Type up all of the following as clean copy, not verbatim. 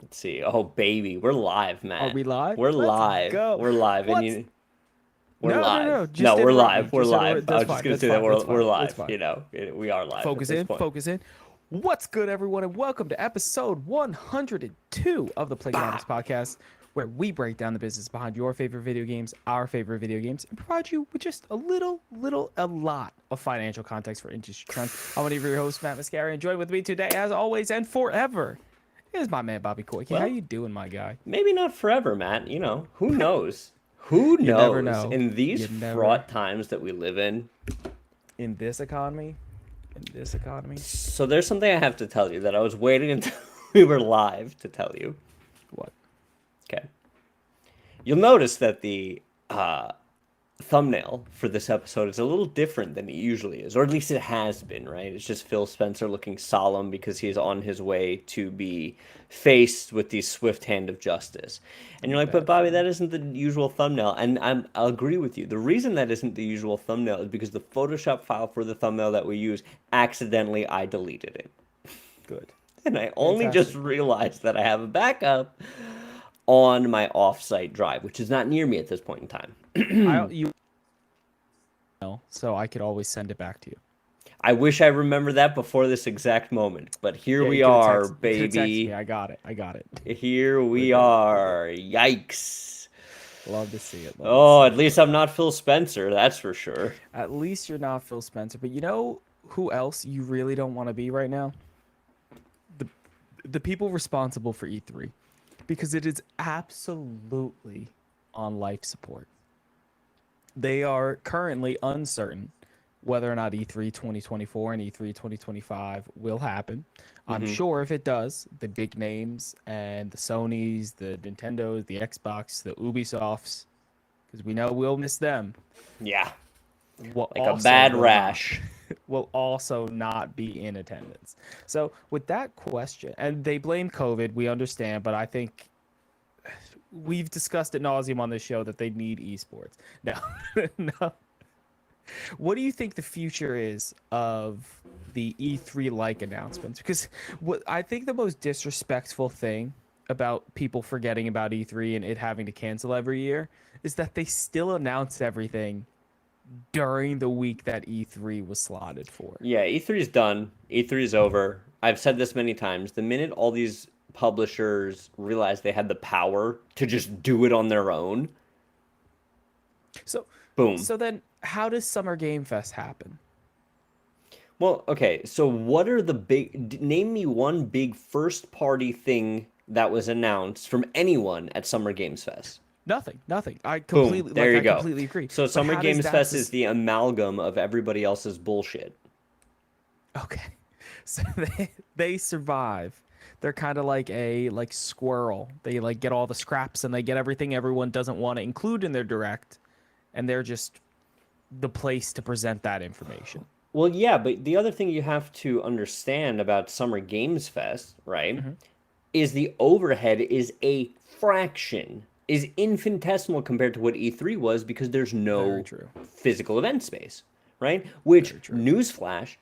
Let's see. Oh, baby, we're live, Are Matt. we live? We're Let's live. go. We're live, and What's we're no, no, live. no. No, Just we're interrupt me. live. We're Just live. interrupt. I That's was just fine. gonna That's say that fine. That's we're fine. That's live. fine. We are live at Focus this in. point. Focus in. What's good, everyone, and welcome to episode 102 of the Bah. Playconomics podcast, where we break down the business behind your favorite video games, our favorite video games, and provide you with just a lot of financial context for industry trends. I'm one of your hosts, Matt Mascari, and joined with me today, as always and forever, is my man Bobby Koike. How Well, you doing, my guy? maybe not forever, Matt. Who knows? Who You never knows? know. In these You never fraught times that we live in. in this economy. In this economy. So there's something I have to tell you that I was waiting until we were live to tell you. What? Okay. You'll notice that the thumbnail for this episode is a little different than it usually is, or at least it has been, right? It's just Phil Spencer looking solemn because he's on his way to be faced with the swift hand of justice. And you're like, but Bad Bobby, film. that isn't the usual thumbnail. And I'll agree with you. The reason that isn't the usual thumbnail is because the Photoshop file for the thumbnail that we use, accidentally I deleted it. Good. And I only just Fantastic. realized that I have a backup on my off-site drive, which is not near me at this point in I time. you know, so I could always send it back to you. I wish I remember that before this exact moment, but here Yeah, we are, you could have texted me. baby. I got it. I got it. Here We're we good. We're good. are. Yikes. Love to see it. Love to Oh, see at it. least I'm not Phil Spencer, that's for sure. At least you're not Phil Spencer. But you know who else you really don't want to be right now? The the people responsible for E3, because it is absolutely on life support. They are currently uncertain whether or not E3 2024 and E3 2025 will happen. I'm Hmm. sure if it does, the big names and the Sonys, the Nintendos, the Xbox, the Ubisofts, because we know we'll miss them, Yeah, will like a also bad will not rash. will also not be in attendance. So with that question, and they blame COVID, we understand, but I think we've discussed ad nauseum on this show that they need esports. No, no, what do you think the future is of the E3 like announcements? Because what I think the most disrespectful thing about people forgetting about E3 and it having to cancel every year is that they still announce everything during the week that E3 was slotted for. Yeah, E3 is done. E3 is over. I've said this many times. The minute all these publishers realized they had the power to just do it on their own, So boom. so then how does Summer Game Fest happen? Well, okay, so what are the name me one big first party thing that was announced from anyone at Summer Games Fest? Nothing, nothing. Boom, there you I go. completely agree. So But Summer how does Games that Fest is the amalgam of everybody else's bullshit. Okay. So they survive. They're kind of like a like squirrel. They like get all the scraps and they get everything everyone doesn't want to include in their direct, and they're just the place to present that information. Well, yeah, but the other thing you have to understand about Summer Games Fest, right, Hmm. is the overhead is a fraction, is infinitesimal compared to what E3 was because there's Very no true. physical event space, right? Which, Very true. newsflash,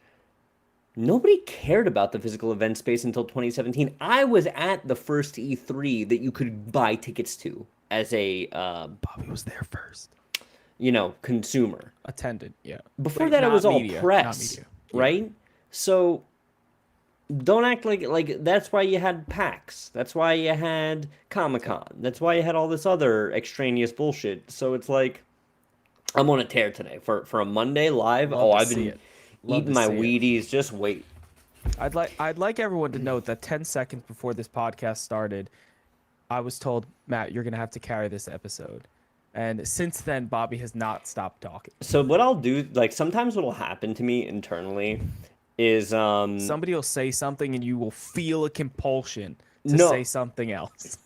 nobody cared about the physical event space until 2017. I was at the first E3 that you could buy tickets to as a, Bobby was there first. consumer. Attended, yeah. Before Like that, it was not all media, not press, media. Yeah. right? So don't act like that's why you had PAX. That's why you had Comic So Con. That's why you had all this other extraneous bullshit. So it's like I'm on a tear today for a Monday live. love Oh, to I've see been it. Love eating to my see it. Wheaties. Just wait. I'd like everyone to note that 10 seconds before this podcast started, I was told, Matt, you're gonna have to carry this episode. And since then, Bobby has not stopped talking. So what I'll do, like sometimes what'll happen to me internally is Somebody will say something and you will feel a compulsion to say no. something else.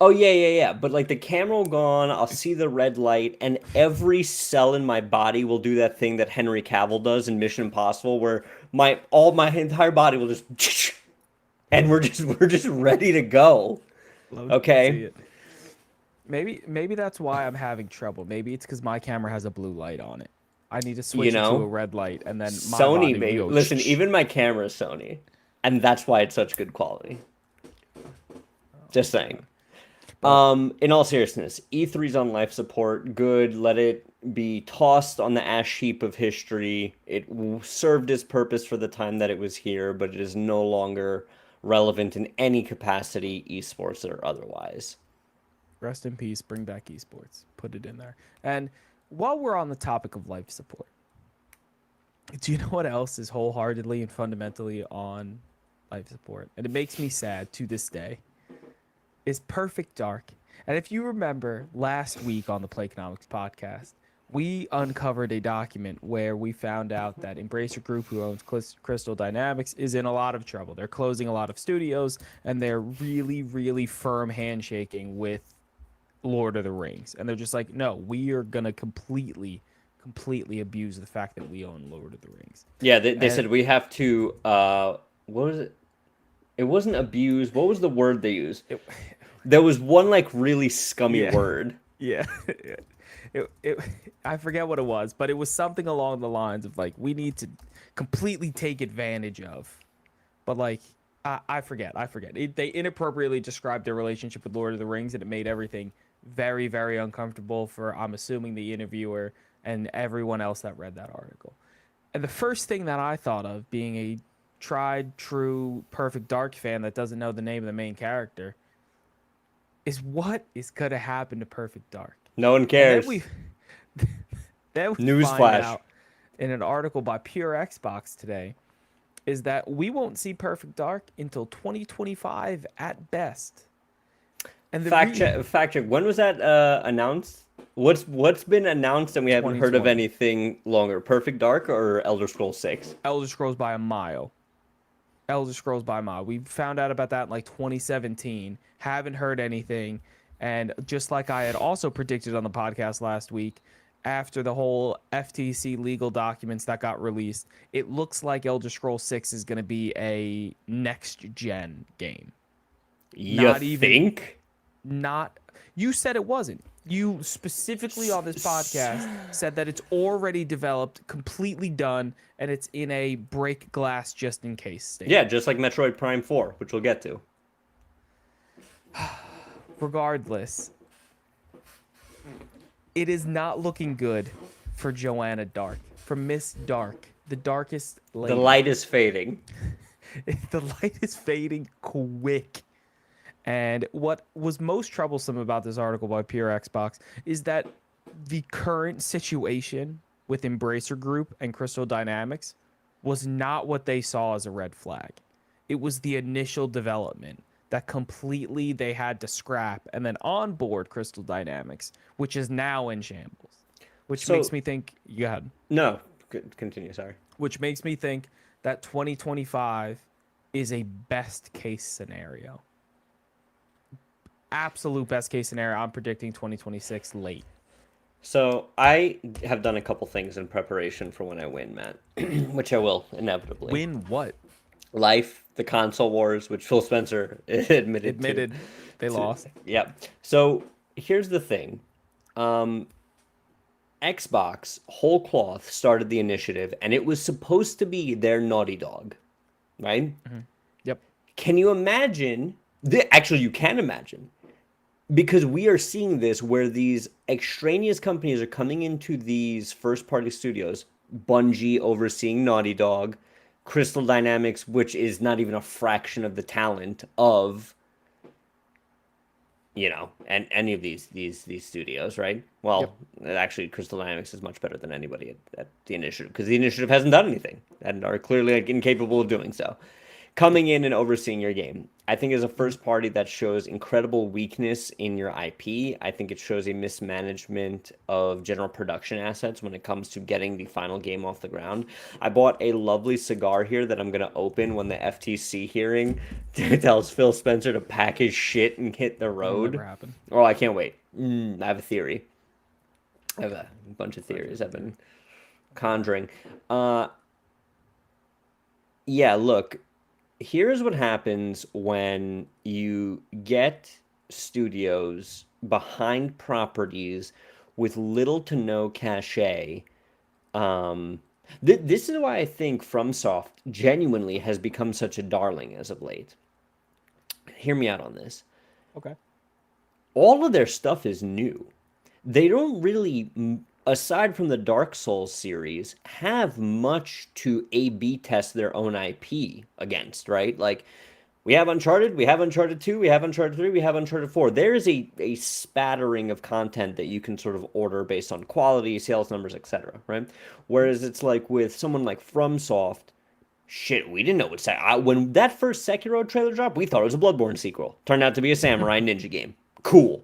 Oh yeah, yeah, yeah. But like the camera will go on, I'll see the red light, and every cell in my body will do that thing that Henry Cavill does in Mission Impossible, where my entire body will just, and we're just ready to go. Love to Okay, see it. Maybe that's why I'm having trouble. Maybe it's because my camera has a blue light on it. I need to you switch it to a know, red light, and then my Sony, body will baby. go. Listen, Shh. even my camera is Sony, and that's why it's such good quality. Just saying. But In all seriousness, E3's on life support. Good. Let it be tossed on the ash heap of history. It served its purpose for the time that it was here, but it is no longer relevant in any capacity, esports or otherwise. rest in peace. Bring back esports. Put it in there. And while we're on the topic of life support, do you know what else is wholeheartedly and fundamentally on life support? And it makes me sad to this day. Is Perfect Dark. And if you remember last week on the Playconomics podcast, we uncovered a document where we found out that Embracer Group, who owns Crystal Dynamics, is in a lot of trouble. They're closing a lot of studios, and they're really, really firm handshaking with Lord of the Rings. And they're just like, no, we are going to completely abuse the fact that we own Lord of the Rings. Yeah, they said we have to, what was it? It wasn't abuse. What was the word they used? There was one like really scummy word. Yeah. I forget what it was, but it was something along the lines of like, we need to completely take advantage of. But like, I forget. They inappropriately described their relationship with Lord of the Rings, and it made everything very, very uncomfortable for, I'm assuming, the interviewer and everyone else that read that article. And the first thing that I thought of, being a tried, true, Perfect Dark fan that doesn't know the name of the main character, is what is going to happen to Perfect Dark. No one cares. Then we Newsflash. find out in an article by Pure Xbox today is that we won't see Perfect Dark until 2025 at best. And the fact check. When was that announced? What's been announced and we haven't heard of 2020. anything longer? Perfect Dark or Elder Scrolls 6? Elder Scrolls by a mile. Elder Scrolls by a mile. We found out about that in like 2017. Haven't heard anything. And just like I had also predicted on the podcast last week, after the whole FTC legal documents that got released, it looks like Elder Scrolls 6 is going to be a next-gen game. You think? You said it wasn't. You specifically on this podcast said that it's already developed, completely done, and it's in a break glass just in case state. Yeah, just like Metroid Prime 4, which we'll get to. Regardless, it is not looking good for Joanna Dark, for Miss Dark, the darkest lady. The light is fading. The light is fading quick. And what was most troublesome about this article by Pure Xbox is that the current situation with Embracer Group and Crystal Dynamics was not what they saw as a red flag. It was the initial development that completely they had to scrap and then onboard Crystal Dynamics, which is now in shambles. Which makes me think, go ahead. No, continue, sorry. Which makes me think that 2025 is a best case scenario. Absolute best case scenario. I'm predicting 2026 late. So I have done a couple things in preparation for when I win, Matt, which I will inevitably. Win what? Life, the console wars, which Phil Spencer admitted they lost. Yep. So here's the thing. Xbox whole cloth started the initiative, and it was supposed to be their Naughty Dog, right? Mm-hmm. Yep. Can you imagine? Actually, you can imagine. Because we are seeing this where these extraneous companies are coming into these first-party studios, Bungie overseeing Naughty Dog, Crystal Dynamics, which is not even a fraction of the talent of, and any of these studios, right? Well, Actually, Crystal Dynamics is much better than anybody at the initiative, because the initiative hasn't done anything and are clearly incapable of doing so. Coming in and overseeing your game, I think, is a first party that shows incredible weakness in your IP. I think it shows a mismanagement of general production assets when it comes to getting the final game off the ground. I bought a lovely cigar here that I'm going to open when the FTC hearing tells Phil Spencer to pack his shit and hit the road. Never happen. Oh, I can't wait. I have a theory. I have a bunch of theories I've been conjuring. Yeah, look. Here's what happens when you get studios behind properties with little to no cachet. This is why I think FromSoft genuinely has become such a darling as of late. Hear me out on this. Okay. All of their stuff is new. They don't really, aside from the Dark Souls series, have much to A/B test their own IP against, right? Like, we have Uncharted, we have Uncharted 2, we have Uncharted 3, we have Uncharted 4. There is a spattering of content that you can sort of order based on quality, sales numbers, etc., right? Whereas it's like with someone like FromSoft, shit, we didn't know what when that first Sekiro trailer dropped, we thought it was a Bloodborne sequel. Turned out to be a samurai ninja game. Cool.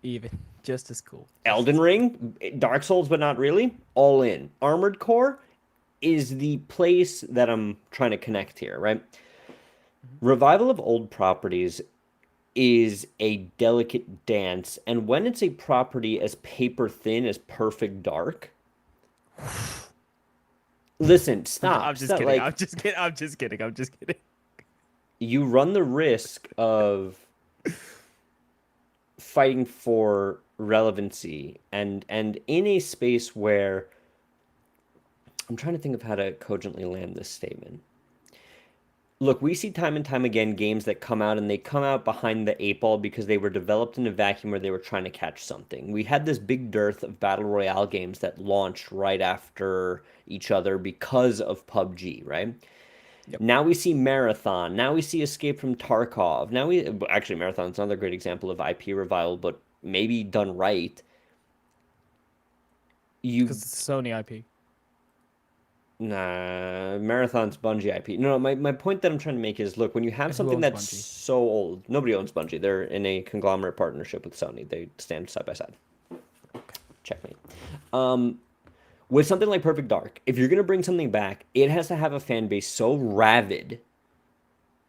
Even just as cool. Just Elden as Ring, Dark Souls, but not really. All in. Armored Core is the place that I'm trying to connect here, right? Revival of old properties is a delicate dance, and when it's a property as paper thin as Perfect Dark, listen, I'm stop, just stop. kidding. Like, I'm just kidding. I'm just kidding. I'm just kidding. you run the risk of fighting for relevancy, and in a space where I'm trying to think of how to cogently land this statement. Look, we see time and time again games that come out and they come out behind the eight ball because they were developed in a vacuum where they were trying to catch something. We had this big dearth of battle royale games that launched right after each other because of PUBG, right? Yep. Now we see Marathon. Now we see Escape from Tarkov. Now we actually Marathon's another great example of IP revival, but maybe done right. Because You it's Sony IP. Nah, Marathon's Bungie IP. No, my point that I'm trying to make is, look, when you have And who something owns that's Bungie? so old, nobody owns Bungie. They're in a conglomerate partnership with Sony. They stand side by side. Checkmate. Um, with something like Perfect Dark, if you're gonna bring something back, it has to have a fan base so rabid.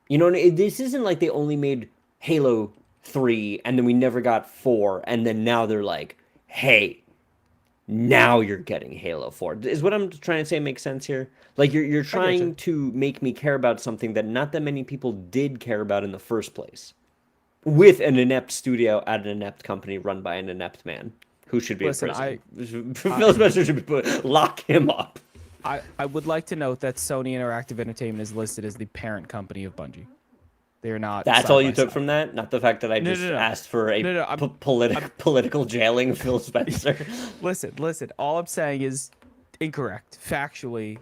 You know, this isn't like they only made Halo 3 and then we never got 4, and then now they're like, hey, now you're getting Halo 4. Is what I'm trying to say make sense here? Like you're I get trying you. to make me care about something that not that many people did care about in the first place. With an inept studio at an inept company run by an inept man who should be in Listen, prison. I, Phil Spencer should be lock him up. I would like to note that Sony Interactive Entertainment is listed as the parent company of Bungie. They are not That's side all you by took side. from that? Not the fact that I No, just no, no, asked for a no, no. I'm political jailing of Phil Spencer. listen. All I'm saying is incorrect. Factually,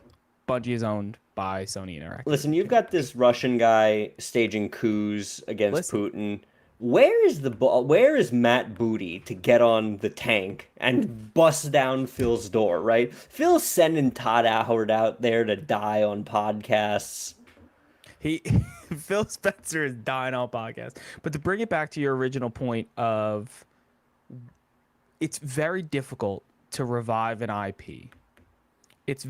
Bungie is owned by Sony Interactive Listen, you've Entertainment. got this Russian guy staging coups against Listen, Putin. Where is the ball? Where is Matt Booty to get on the tank and bust down Phil's door? Right? Phil's sending Todd Howard out there to die on podcasts. he Phil Spencer is dying on podcast. But to bring it back to your original point of it's very difficult to revive an IP. It's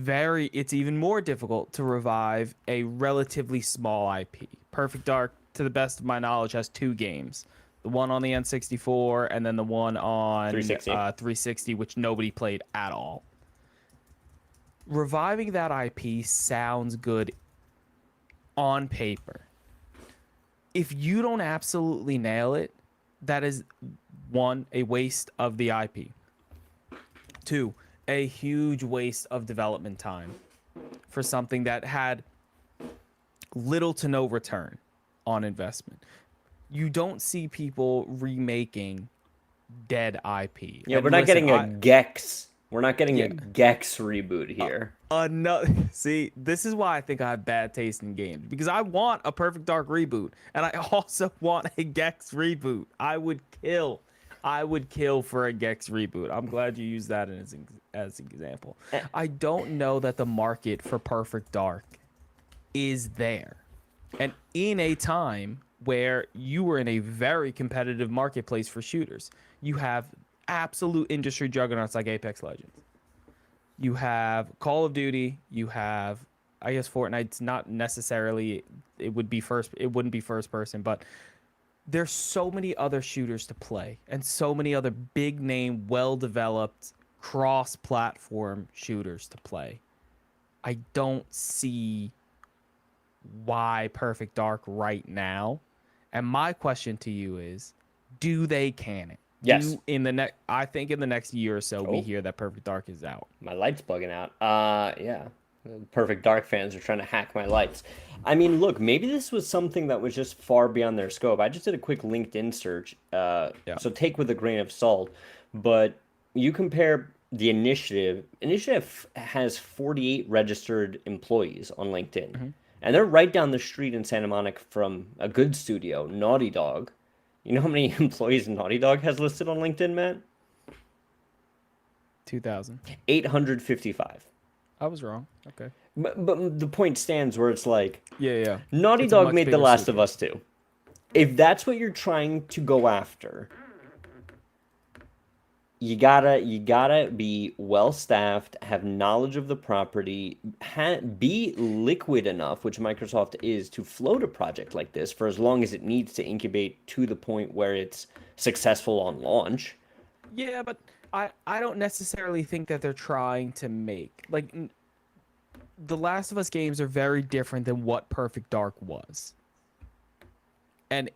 even more difficult to revive a relatively small IP. Perfect Dark, to the best of my knowledge, has 2 games. The one on the N64 and then the one on 360. 360, which nobody played at all. Reviving that IP sounds good on paper. If you don't absolutely nail it, that is one, a waste of the IP. 2, a huge waste of development time for something that had little to no return on investment. You don't see people remaking dead IP. Yeah, And we're not listen, getting a Gex. We're not getting a yeah, Gex reboot here. another see, this is why I think I have bad taste in games because I want a Perfect Dark reboot and I also want a Gex reboot. I would kill for a Gex reboot. I'm glad you used that as an example. I don't know that the market for Perfect Dark is there. And in a time where you were in a very competitive marketplace for shooters, you have absolute industry juggernauts like Apex Legends. You have Call of Duty, you have I guess Fortnite's not necessarily it wouldn't be first person, but there's so many other shooters to play and so many other big name, well developed cross platform shooters to play. I don't see why Perfect Dark right now. And my question to you is, do they can it? Yes. I think in the next year or so we Oh, hear that Perfect Dark is out. my light's bugging out. Yeah. Perfect Dark fans are trying to hack my lights. I mean, look, maybe this was something that was just far beyond their scope. I just did a quick LinkedIn search, Yeah. so take with a grain of salt. But you compare the initiative. Initiative has 48 registered employees on LinkedIn, Hmm. and they're right down the street in Santa Monica from a good studio, Naughty Dog. You know how many employees Naughty Dog has listed on LinkedIn, Matt? 2000. 855. I was wrong. Okay. But the point stands where it's like Yeah, yeah. Naughty It's a Dog much made The bigger Last of studio. Us 2. If that's what you're trying to go after, you gotta be well staffed, have knowledge of the property, be liquid enough, which Microsoft is, to float a project like this for as long as it needs to incubate to the point where it's successful on launch. Yeah, but I don't necessarily think that they're trying to make the Last of Us games are very different than what Perfect Dark was. And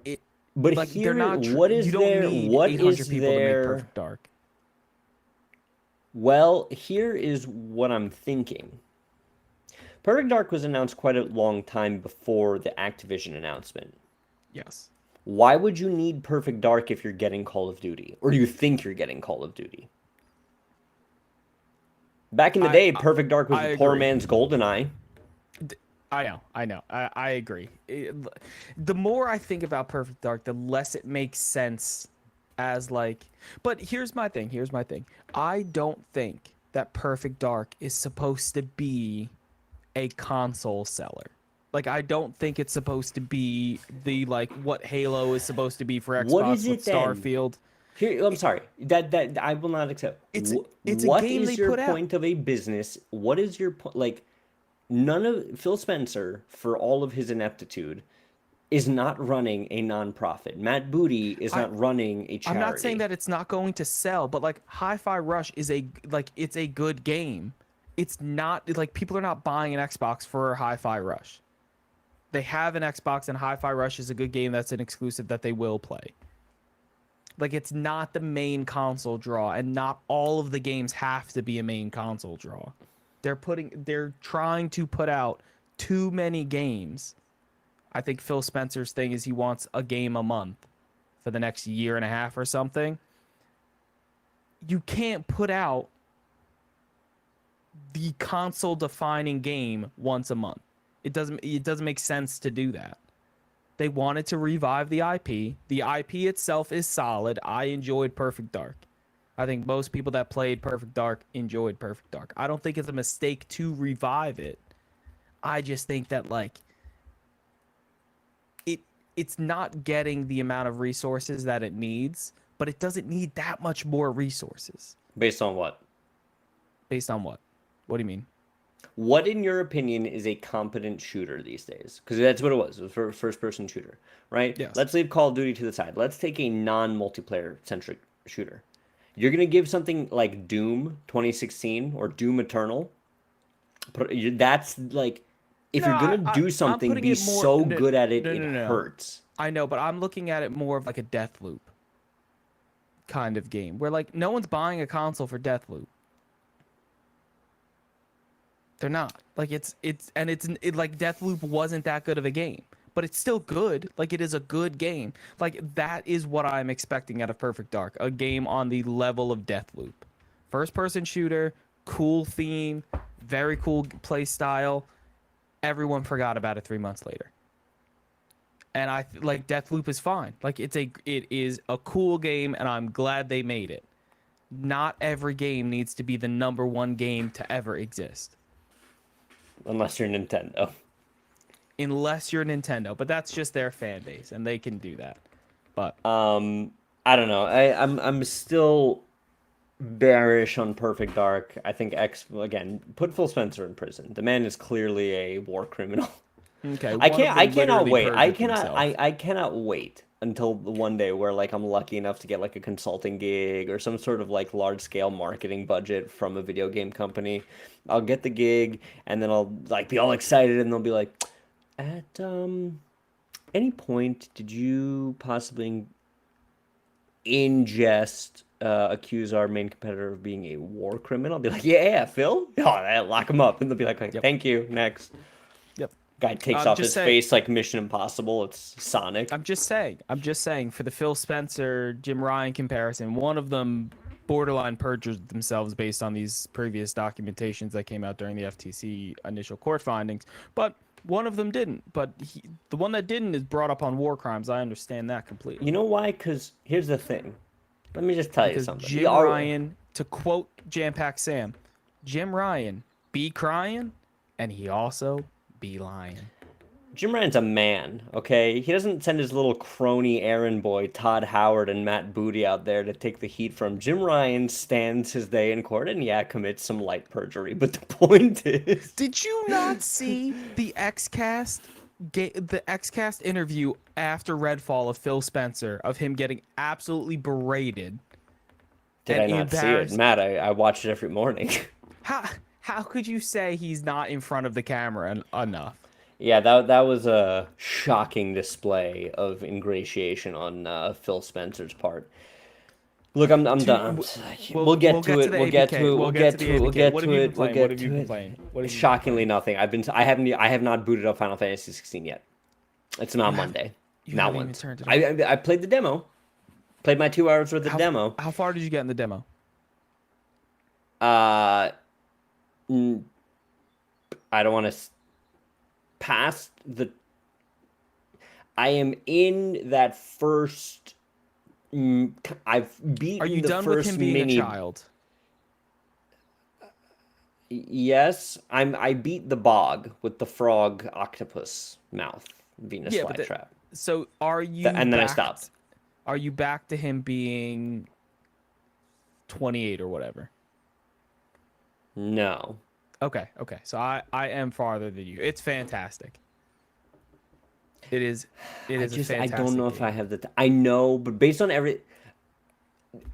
it But like they're here, not what you is don't there? need What 800 is people to make there? Perfect Dark. Well, here is what I'm thinking. Perfect Dark was announced quite a long time before the Activision announcement. Yes. Why would you need Perfect Dark if you're getting Call of Duty? Or do you think you're getting Call of Duty? Back in the I day, I, Perfect Dark was I the poor agree. man's GoldenEye. I know. I know. I agree. The more I think about Perfect Dark, the less it makes sense as like. But here's my thing. Here's my thing. I don't think that Perfect Dark is supposed to be a console seller. Like I don't think it's supposed to be the like what Halo is supposed to be for What is Xbox with it then? Starfield. Here, I'm It, sorry. That I will not accept. it's it's a What game they is your put out. point of a business? What is your point? Like, none of Phil Spencer, for all of his ineptitude, is not running a nonprofit. Matt Booty is I not running a I'm not saying charity. that it's not going to sell, but like Hi-Fi Rush is it's a good game. It's not like people are not buying an Xbox for Hi-Fi Rush. They have an Xbox and Hi-Fi Rush is a good game that's an exclusive that they will play. Like it's not the main console draw and not all of the games have to be a main console draw. They're trying to put out too many games. I think Phil Spencer's thing is he wants a game a month for the next year and a half or something. You can't put out the console defining game once a month. It doesn't make sense to do that. They wanted to revive the IP. The IP itself is solid. I enjoyed Perfect Dark. I think most people that played Perfect Dark enjoyed Perfect Dark. I don't think it's a mistake to revive it. I just think that like it it's not getting the amount of resources that it needs, but it doesn't need that much more resources. Based on what? Based on what? What do you mean? What, in your opinion, is a competent shooter these days? Because that's what it was. It was a first-person shooter, right? Yes. Let's leave Call of Duty to the side. Let's take a non-multiplayer centric shooter. You're gonna give something like Doom 2016 or Doom Eternal. That's like, if No, you're gonna do I'm something, putting be it more. so No, good at it, no, it no, no. hurts. I know, but I'm looking at it more of like a death loop kind of game where like no one's buying a console for death loop. They're not. Like like Deathloop wasn't that good of a game, but it's still good. Like it is a good game. Like that is what I'm expecting out of Perfect Dark, a game on the level of Deathloop. First person shooter, cool theme, very cool play style. Everyone forgot about it 3 months later. And like Deathloop is fine. Like it is a cool game and I'm glad they made it. Not every game needs to be the number one game to ever exist. Unless you're Nintendo. Unless you're Nintendo, but that's just their fan base and they can do that. But I don't know. I'm still bearish on Perfect Dark. I think X again put Phil Spencer in prison. The man is clearly a war criminal. okay, one of I them cannot literally wait. perjured himself. I cannot wait until the one day where like I'm lucky enough to get like a consulting gig or some sort of like large scale marketing budget from a video game company. I'll get the gig and then I'll like be all excited and they'll be like, at any point did you possibly in jest accuse our main competitor of being a war criminal. I'll be like, yeah, Phil? Oh, lock him up. And they'll be like, Yep. thank you, next. Yep. Guy takes I'm off just his saying. face like Mission Impossible. It's Sonic. I'm just saying. I'm just saying. For the Phil Spencer, Jim Ryan comparison, one of them borderline perjured themselves based on these previous documentations that came out during the FTC initial court findings, but one of them didn't. But the one that didn't is brought up on war crimes. I understand that completely. You know why? Because here's the thing. Let me just tell you Because something. Jim Ryan, to quote Jam Pack Sam, Jim Ryan be crying, and he also be lying. Jim Ryan's a man, okay? He doesn't send his little crony errand boy, Todd Howard and Matt Booty, out there to take the heat from. Jim Ryan stands his day in court and, yeah, commits some light perjury. But the point is... Did you not see the XCast interview after Redfall of Phil Spencer, of him getting absolutely berated? Did I and not see it? Matt, I watch it every morning. How could you say he's not in front of the camera enough? Yeah, that was a shocking display of ingratiation on Phil Spencer's part. Look, I'm done. We'll get to it. We'll get to it. We'll get to it. We'll get to it. We'll get to it. Shockingly, nothing. I have not booted up Final Fantasy 16 yet. It's not Monday. Not once. I played the demo. Played my 2 hours worth of demo. How far did you get in the demo? I don't want to pass the. I am in that first. I've beaten. Are you the done first with him being mini... a child? Yes, I beat the bog with the frog octopus mouth Venus flytrap. So are you? And then I stopped. Are you back to him being 28 or whatever? No. Okay. So I am farther than you. It's fantastic. It is a fantastic I don't know if game. I have the... I know, but based on every...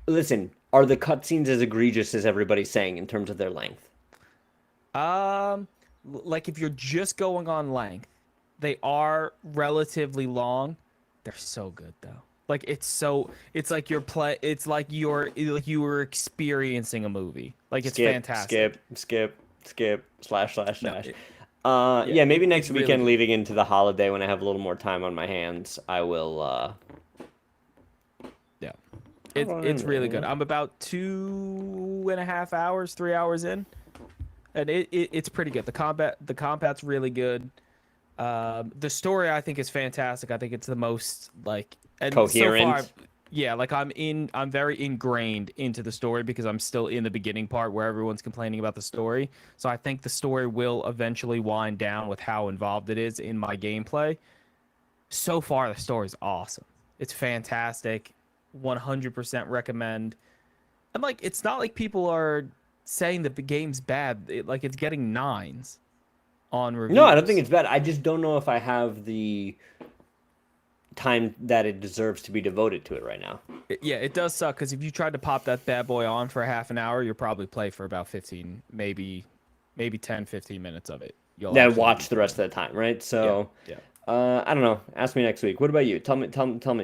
Listen, are the cutscenes as egregious as everybody's saying in terms of their length? Like if you're just going on length, they are relatively long. They're so good though. Like it's like you were experiencing a movie. Like it's fantastic. Skip, slash. No, yeah, maybe next weekend really leading into the holiday when I have a little more time on my hands, I will yeah. It's really good. I'm about 2.5 hours, 3 hours in. And it's pretty good. The combat's really good. The story I think is fantastic. I think it's the most coherent. So far, yeah, like I'm very ingrained into the story because I'm still in the beginning part where everyone's complaining about the story. So I think the story will eventually wind down with how involved it is in my gameplay. So far, the story's awesome. It's fantastic. 100% recommend. And it's not like people are saying that the game's bad. It's getting 9s on reviews. No, I don't think it's bad. I just don't know if I have the time that it deserves to be devoted to it right now. It does suck because if you tried to pop that bad boy on for half an hour, you'll probably play for about 15, maybe 10, 15 minutes of it. Then watch the rest of the time, right? So, yeah. I don't know. Ask me next week. What about you? Tell me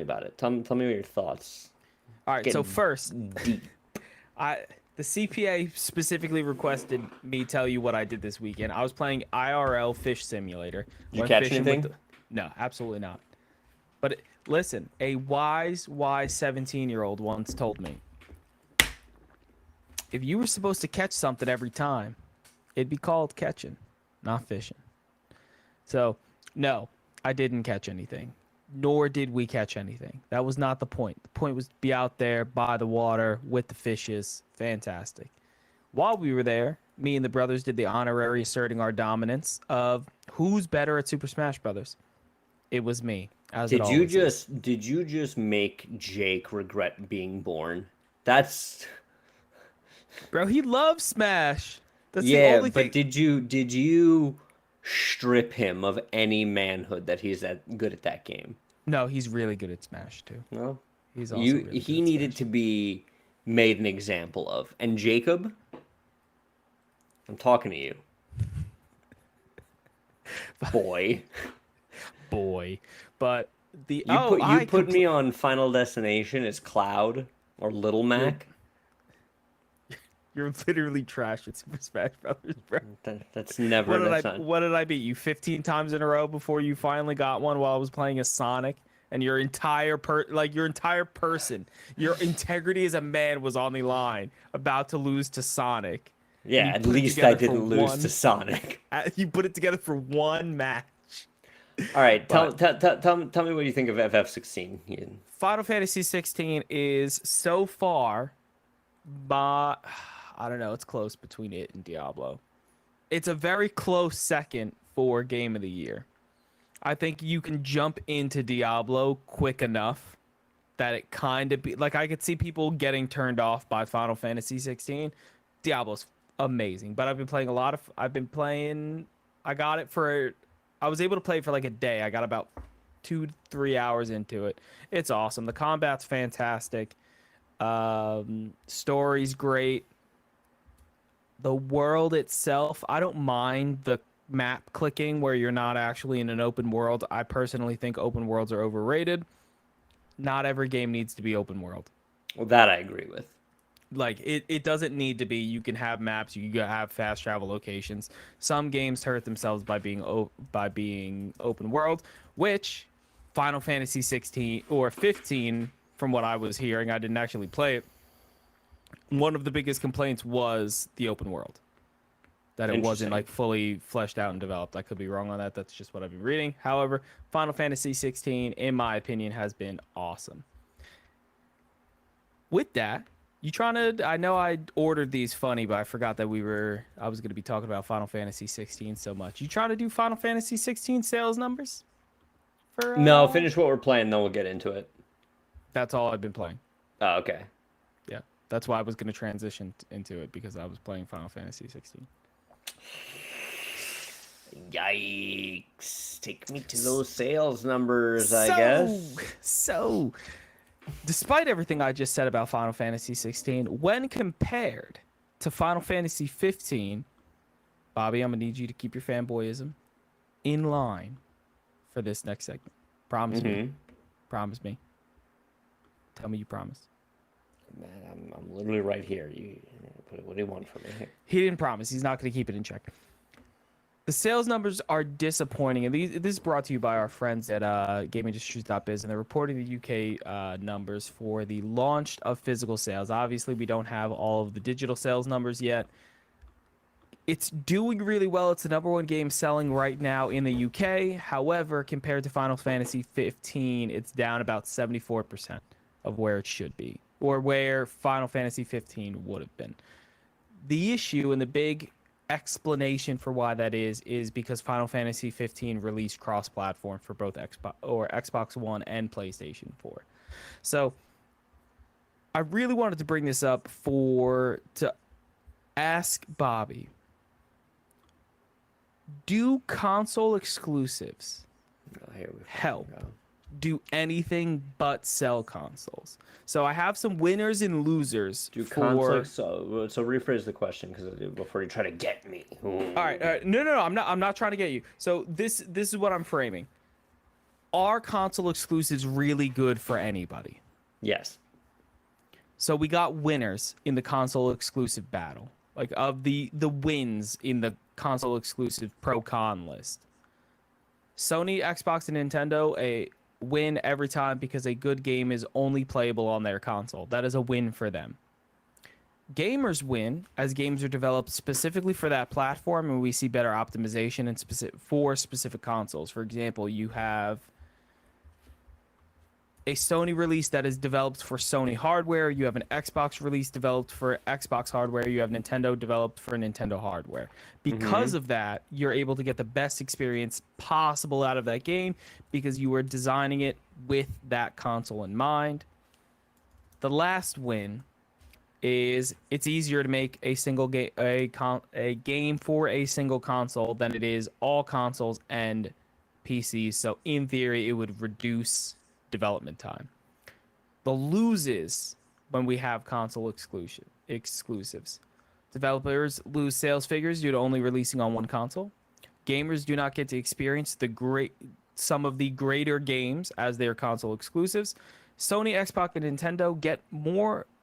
about it. Tell me what your thoughts. All right. So first, deep. The CPA specifically requested me tell you what I did this weekend. I was playing IRL Fish Simulator. Did you catch anything? No, absolutely not. But listen, a wise 17-year-old once told me, if you were supposed to catch something every time, it'd be called catching, not fishing. So, no, I didn't catch anything. Nor did we catch anything. That was not the point. The point was to be out there by the water with the fishes. Fantastic. While we were there, me and the brothers did the honorary asserting our dominance of who's better at Super Smash Brothers. It was me. Did you just make Jake regret being born? That's... Bro, he loves Smash. That's the only thing. Did you strip him of any manhood that he's that good at that game? No, he's really good at Smash too. No, he's also really good he needed to be made an example of. And Jacob, I'm talking to you, boy. But You put me on Final Destination as Cloud or Little You're Mac. you're literally trash at Super Smash Brothers, bro. That's never. That's not. What did I beat you 15 times in a row before you finally got one while I was playing as Sonic? And your entire person, your integrity as a man was on the line, about to lose to Sonic. And Yeah, you at put it least I together for didn't lose to Sonic. You put it together for one match. All right, But tell me what you think of FF16, Ian. Final Fantasy 16 is so far, but I don't know, it's close between it and Diablo. It's a very close second for Game of the Year. I think you can jump into Diablo quick enough that it kind of be like I could see people getting turned off by Final Fantasy 16. Diablo's amazing, but I was able to play it for like a day. I got about 2 to 3 hours into it. It's awesome. The combat's fantastic. Story's great. The world itself, I don't mind the map clicking where you're not actually in an open world. I personally think open worlds are overrated. Not every game needs to be open world. Well, that I agree with. Like it doesn't need to be. You can have maps, you can have fast travel locations. Some games hurt themselves by being open world, which Final Fantasy 16 or 15, from what I was hearing, I didn't actually play it. One of the biggest complaints was the open world. That it wasn't like fully fleshed out and developed. I could be wrong on that. That's just what I've been reading. However, Final Fantasy 16, in my opinion, has been awesome. With that, I know I ordered these funny, but I forgot that I was going to be talking about Final Fantasy 16 so much. You trying to do Final Fantasy 16 sales numbers? No, finish what we're playing, then we'll get into it. That's all I've been playing. Oh, okay. Yeah, that's why I was going to transition into it, because I was playing Final Fantasy 16. Yikes. Take me to those sales numbers, I guess. So, despite everything I just said about Final Fantasy 16, when compared to Final Fantasy 15, Bobby, I'm going to need you to keep your fanboyism in line for this next segment. Promise me. Promise me. Tell me you promise. Man, I'm literally right here. What do you want from me here? He didn't promise. He's not going to keep it in check. The sales numbers are disappointing, and this is brought to you by our friends at GamingIndustries.biz, and they're reporting the UK numbers for the launch of physical sales. Obviously, we don't have all of the digital sales numbers yet. It's doing really well. It's the #1 game selling right now in the UK. However, compared to Final Fantasy 15, it's down about 74% of where it should be, or where Final Fantasy 15 would have been. The issue and the big explanation for why that is because Final Fantasy 15 released cross-platform for both Xbox One and PlayStation 4. So I really wanted to bring this up to ask Bobby, do console exclusives help do anything but sell consoles? So I have some winners and losers. So rephrase the question, because before you try to get me. All right. No. I'm not trying to get you. So this is what I'm framing. Are console exclusives really good for anybody? Yes. So we got winners in the console exclusive battle, like of the wins in the console exclusive pro con list. Sony, Xbox, and Nintendo win every time because a good game is only playable on their console. That is a win for them. Gamers win as games are developed specifically for that platform, and we see better optimization for specific consoles. For example, you have a Sony release that is developed for Sony hardware. You have an Xbox release developed for Xbox hardware. You have Nintendo developed for Nintendo hardware. Because of that, you're able to get the best experience possible out of that game because you were designing it with that console in mind. The last win is it's easier to make a single a game for a single console than it is all consoles and PCs. So in theory, it would reduce development time. The loses when we have console exclusives. Developers lose sales figures due to only releasing on one console. Gamers do not get to experience the some of the greater games as their console exclusives. Sony, Xbox, and Nintendo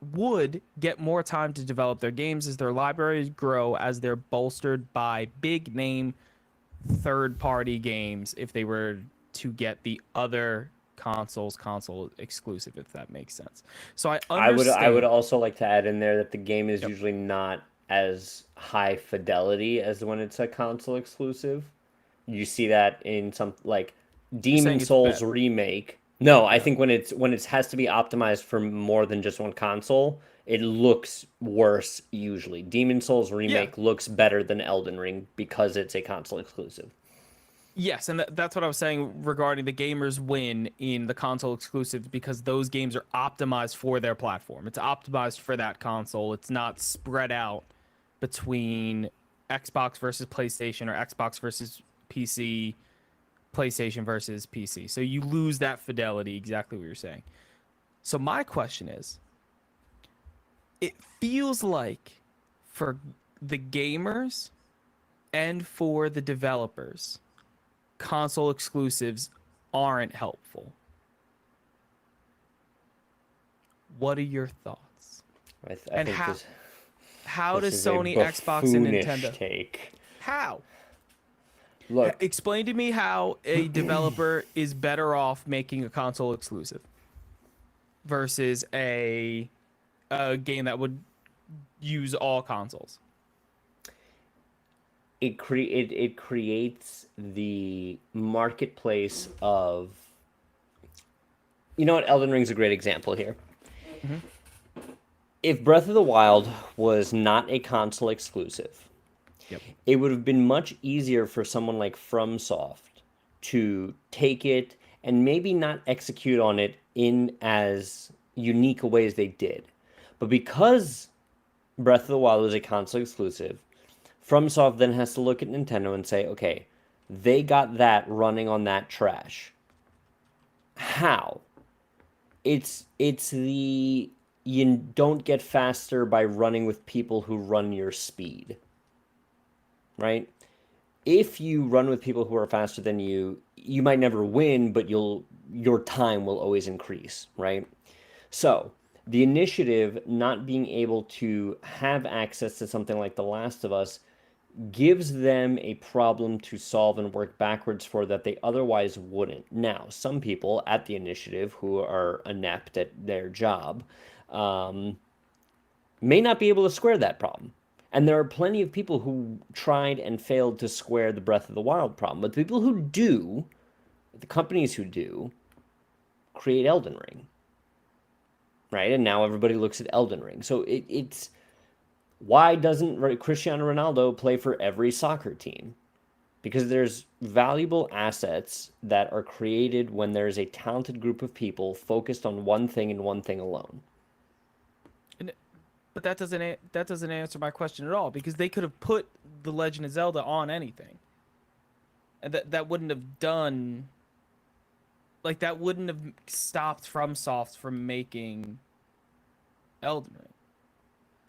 would get more time to develop their games as their libraries grow, as they're bolstered by big name third party games if they were to get the other console exclusive, if that makes sense. So I I would understand. also like to add in there that the game is Yep. usually not as high fidelity as when it's a console exclusive. You see that in some like You're Demon saying it's Souls better. remake. No, I Yeah. think when it has to be optimized for more than just one console, it looks worse usually. Demon Souls Yeah. remake looks better than Elden Ring because it's a console exclusive. Yes, and that's what I was saying regarding the gamers win in the console exclusives, because those games are optimized for their platform. It's optimized for that console. It's not spread out between Xbox versus PlayStation or Xbox versus PC, PlayStation versus PC. So you lose that fidelity, exactly what you're saying. So my question is, it feels like for the gamers and for the developers, console exclusives aren't helpful. What are your thoughts? I And think how this does is a Sony, Xbox, and buffoonish Nintendo? take. How? Look, Explain to me how a developer is better off making a console exclusive versus a game that would use all consoles. it creates the marketplace of, you know what, Elden Ring's a great example here. Hmm. If Breath of the Wild was not a console exclusive, Yep. it would have been much easier for someone like FromSoft to take it and maybe not execute on it in as unique a way as they did. But because Breath of the Wild was a console exclusive, FromSoft then has to look at Nintendo and say, okay, they got that running on that trash. How? It's the, you don't get faster by running with people who run your speed, right? If you run with people who are faster than you, you might never win, but your time will always increase, right? So, the initiative not being able to have access to something like The Last of Us gives them a problem to solve and work backwards for that they otherwise wouldn't. Now, some people at the initiative who are inept at their job um, may not be able to square that problem. And there are plenty of people who tried and failed to square the Breath of the Wild problem. But the people who do, the companies who do, create Elden Ring, right? And now everybody looks at Elden Ring. So it's why doesn't Cristiano Ronaldo play for every soccer team? Because there's valuable assets that are created when there's a talented group of people focused on one thing and one thing alone. And, but that doesn't answer my question at all, because they could have put the Legend of Zelda on anything, and that wouldn't have done, like, that wouldn't have stopped FromSoft from making Elden Ring.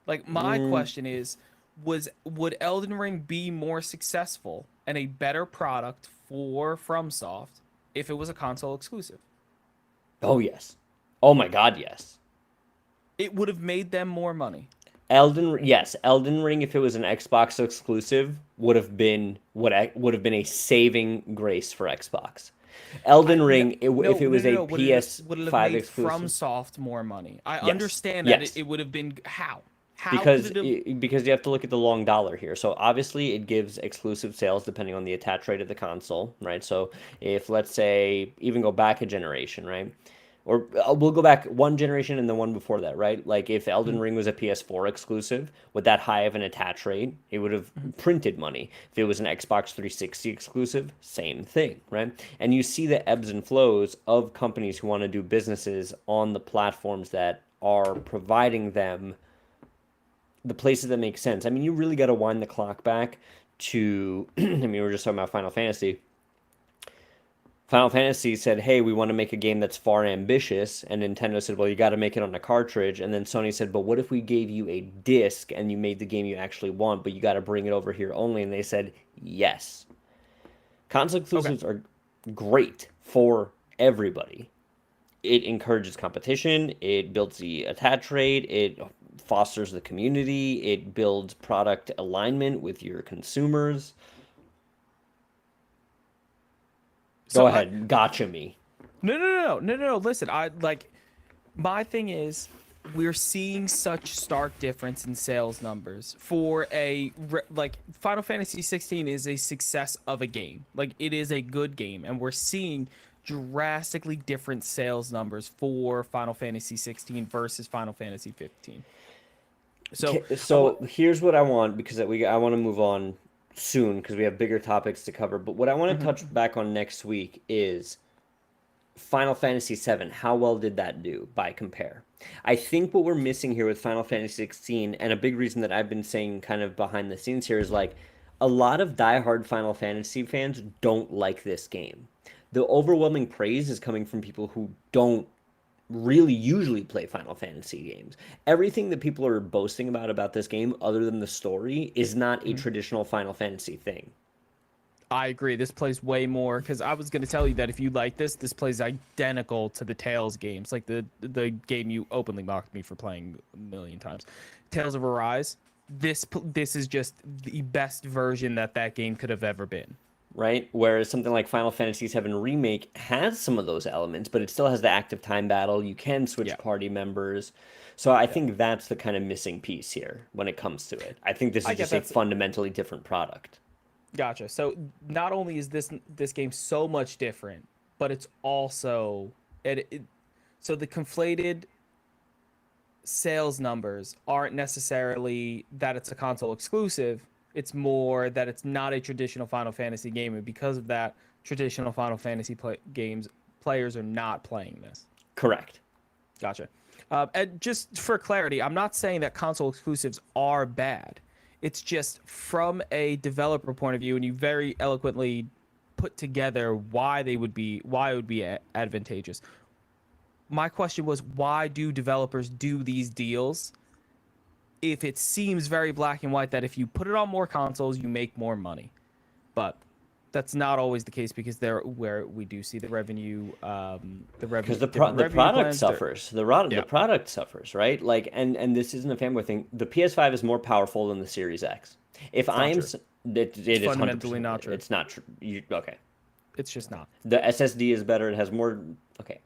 Like, my Mm, question is, would Elden Ring be more successful and a better product for FromSoft if it was a console exclusive? oh yes. Oh my God, yes. It would have made them more money. Yes, Elden Ring, if it was an Xbox exclusive, would have been a saving grace for Xbox. I Elden no Ring, no if it no was no a no. Would it have PS5 made exclusive, FromSoft more money? I yes, understand that yes, it would have been how? How could because it have? because you have to look at the long dollar here. So obviously, it gives exclusive sales depending on the attach rate of the console, right? So if let's say even go back a generation, right? Or we'll go back one generation and the one before that, right? Like if Elden Mhm, Ring was a PS4 exclusive with that high of an attach rate, it would have mhm. printed money. If it was an Xbox 360 exclusive, same thing, right? And you see the ebbs and flows of companies who want to do businesses on the platforms that are providing them the places that make sense. I mean, you really got to wind the clock back to, I mean, we were just talking about Final Fantasy. Final Fantasy said, "Hey, we want to make a game that's far ambitious," and Nintendo said, "Well, you got to make it on a cartridge." And then Sony said, "But what if we gave you a disc and you made the game you actually want, but you got to bring it over here only?" And they said, "Yes." Console Okay. exclusives are great for everybody. It encourages competition, it builds the attach rate, it fosters the community, it builds product alignment with your consumers. Go So ahead, gotcha me. no. Listen, my thing is, we're seeing such stark difference in sales numbers for like Final Fantasy 16 is a success of a game. Like it is a good game, and we're seeing drastically different sales numbers for Final Fantasy 16 versus Final Fantasy 15. So, So here's what I want because I want to move on soon because we have bigger topics to cover. But what I want to mhm. touch back on next week is Final Fantasy VII. How well did that do by compare? I think what we're missing here with Final Fantasy 16, and a big reason that I've been saying kind of behind the scenes here is like a lot of diehard Final Fantasy fans don't like this game. The overwhelming praise is coming from people who don't really usually play Final Fantasy games. Everything that people are boasting about this game, other than the story, is not a Mhm. traditional Final Fantasy thing. I agree. This plays way more because I was going to tell you that if you like this plays identical to the Tales games, like the game you openly mocked me for playing a million times, Tales of Arise. This is just the best version that game could have ever been. Right? Whereas something like Final Fantasy VII Remake has some of those elements, but it still has the active time battle. You can switch Yeah, party members. So I yeah. think that's the kind of missing piece here when it comes to it. I think this I is get just a that's fundamentally different product. gotcha. So not only is this game so much different, but it's also so the conflated sales numbers aren't necessarily that it's a console exclusive. It's more that it's not a traditional Final Fantasy game, and because of that, traditional Final Fantasy games players are not playing this. Correct. Gotcha. And just for clarity, I'm not saying that console exclusives are bad. It's just from a developer point of view, and you very eloquently put together why it would be advantageous. My question was, why do developers do these deals if it seems very black and white that if you put it on more consoles, you make more money? But that's not always the case because there where we do see Because different the revenue product plans. suffers, the Yeah, product suffers, right? Like, and this isn't a fanboy thing. The PS5 is more powerful than the Series X. If it's I not am, true. it It's is fundamentally 100%. not true. It's not true. Okay. It's just not. The SSD is better. It has more. Okay.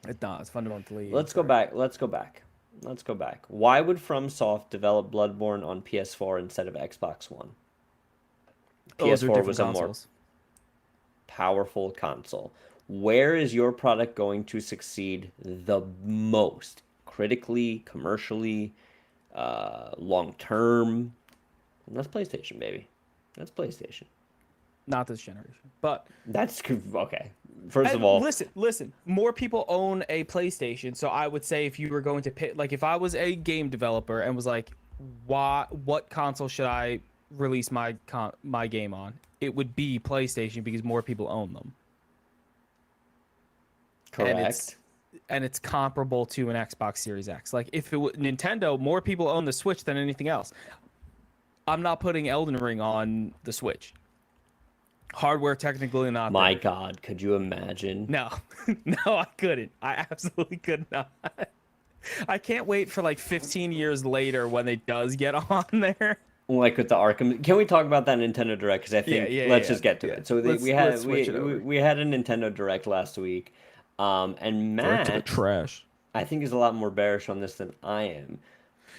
It's not. It's fundamentally Let's go incorrect. back. Let's go back. Why would FromSoft develop Bloodborne on PS4 instead of Xbox One? Those are PS4 different was a more consoles. powerful console. Where is your product going to succeed the most? Critically, commercially, long term? That's PlayStation, baby. That's PlayStation. Not this generation. But That's okay. First of and all, listen. More people own a PlayStation, so I would say if you were going to pick, like, if I was a game developer and was like, what console should I release my game on? It would be PlayStation because more people own them, and it's correct. and it's comparable to an Xbox Series X. Like if it was Nintendo, more people own the Switch than anything else. I'm not putting Elden Ring on the Switch. Hardware technically not My there. God, could you imagine? No, no, I couldn't. I absolutely could not. I can't wait for like 15 years later when it does get on there. Like with the Arkham, can we talk about that Nintendo Direct? Because I Yeah, think yeah, let's yeah, just get to yeah. it. So Let's switch it over. we had a Nintendo Direct last week, and Direct to the Matt, trash. I think is a lot more bearish on this than I am.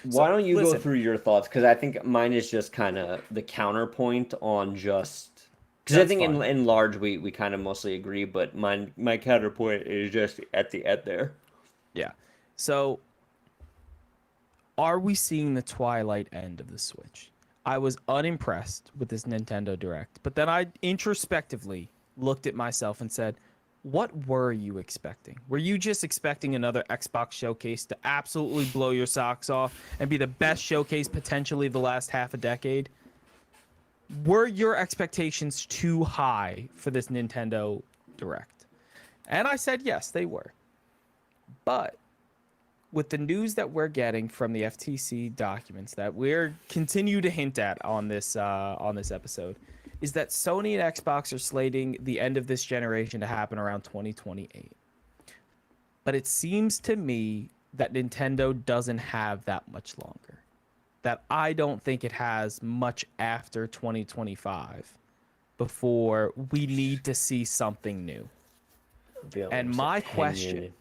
Why So don't you go listen, through your thoughts? Because I think mine is just kind of the counterpoint on just because I that's think fine. in large we kind of mostly agree, but my counterpoint is just at the end there. Yeah. So are we seeing the twilight end of the Switch? I was unimpressed with this Nintendo Direct, but then I introspectively looked at myself and said, what were you expecting? Were you just expecting another Xbox showcase to absolutely blow your socks off and be the best showcase potentially the last half a decade? Were your expectations too high for this Nintendo Direct? And I said yes, they were. But with the news that we're getting from the FTC documents that we're continue to hint at on this episode, is that Sony and Xbox are slating the end of this generation to happen around 2028. But it seems to me that Nintendo doesn't have that much longer. That I don't think it has much after 2025 before we need to see something new. And my question,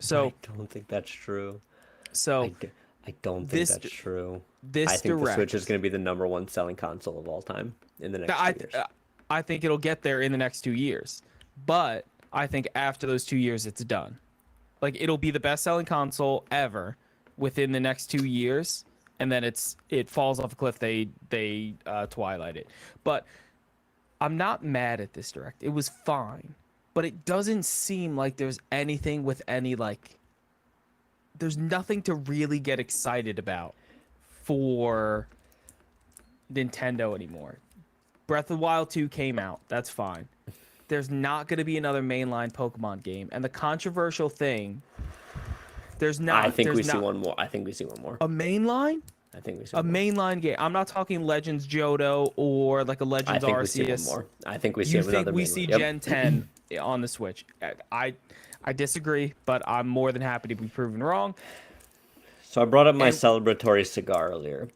so I don't think that's true. so I don't think that's true. this I think the direct, Switch is going to be the number one selling console of all time in the next 2 years. I think it'll get there in the next 2 years, but I think after those 2 years, it's done. Like it'll be the best-selling console ever within the next 2 years, and then it falls off a cliff. They Twilight it, but I'm not mad at this direct. It was fine, but it doesn't seem like there's anything with any like. There's nothing to really get excited about for Nintendo anymore. Breath of the Wild 2 came out. That's fine. There's not going to be another mainline Pokemon game. And the controversial thing, there's not. I think we see one more. I think we see one more. A mainline? I think we see a one more. mainline game. I'm not talking Legends Johto or like a Legends I think Arceus. we see one more. I think we see You another think we mainline. see Yep. Gen 10 on the Switch? I disagree, but I'm more than happy to be proven wrong. So I brought up my celebratory cigar earlier.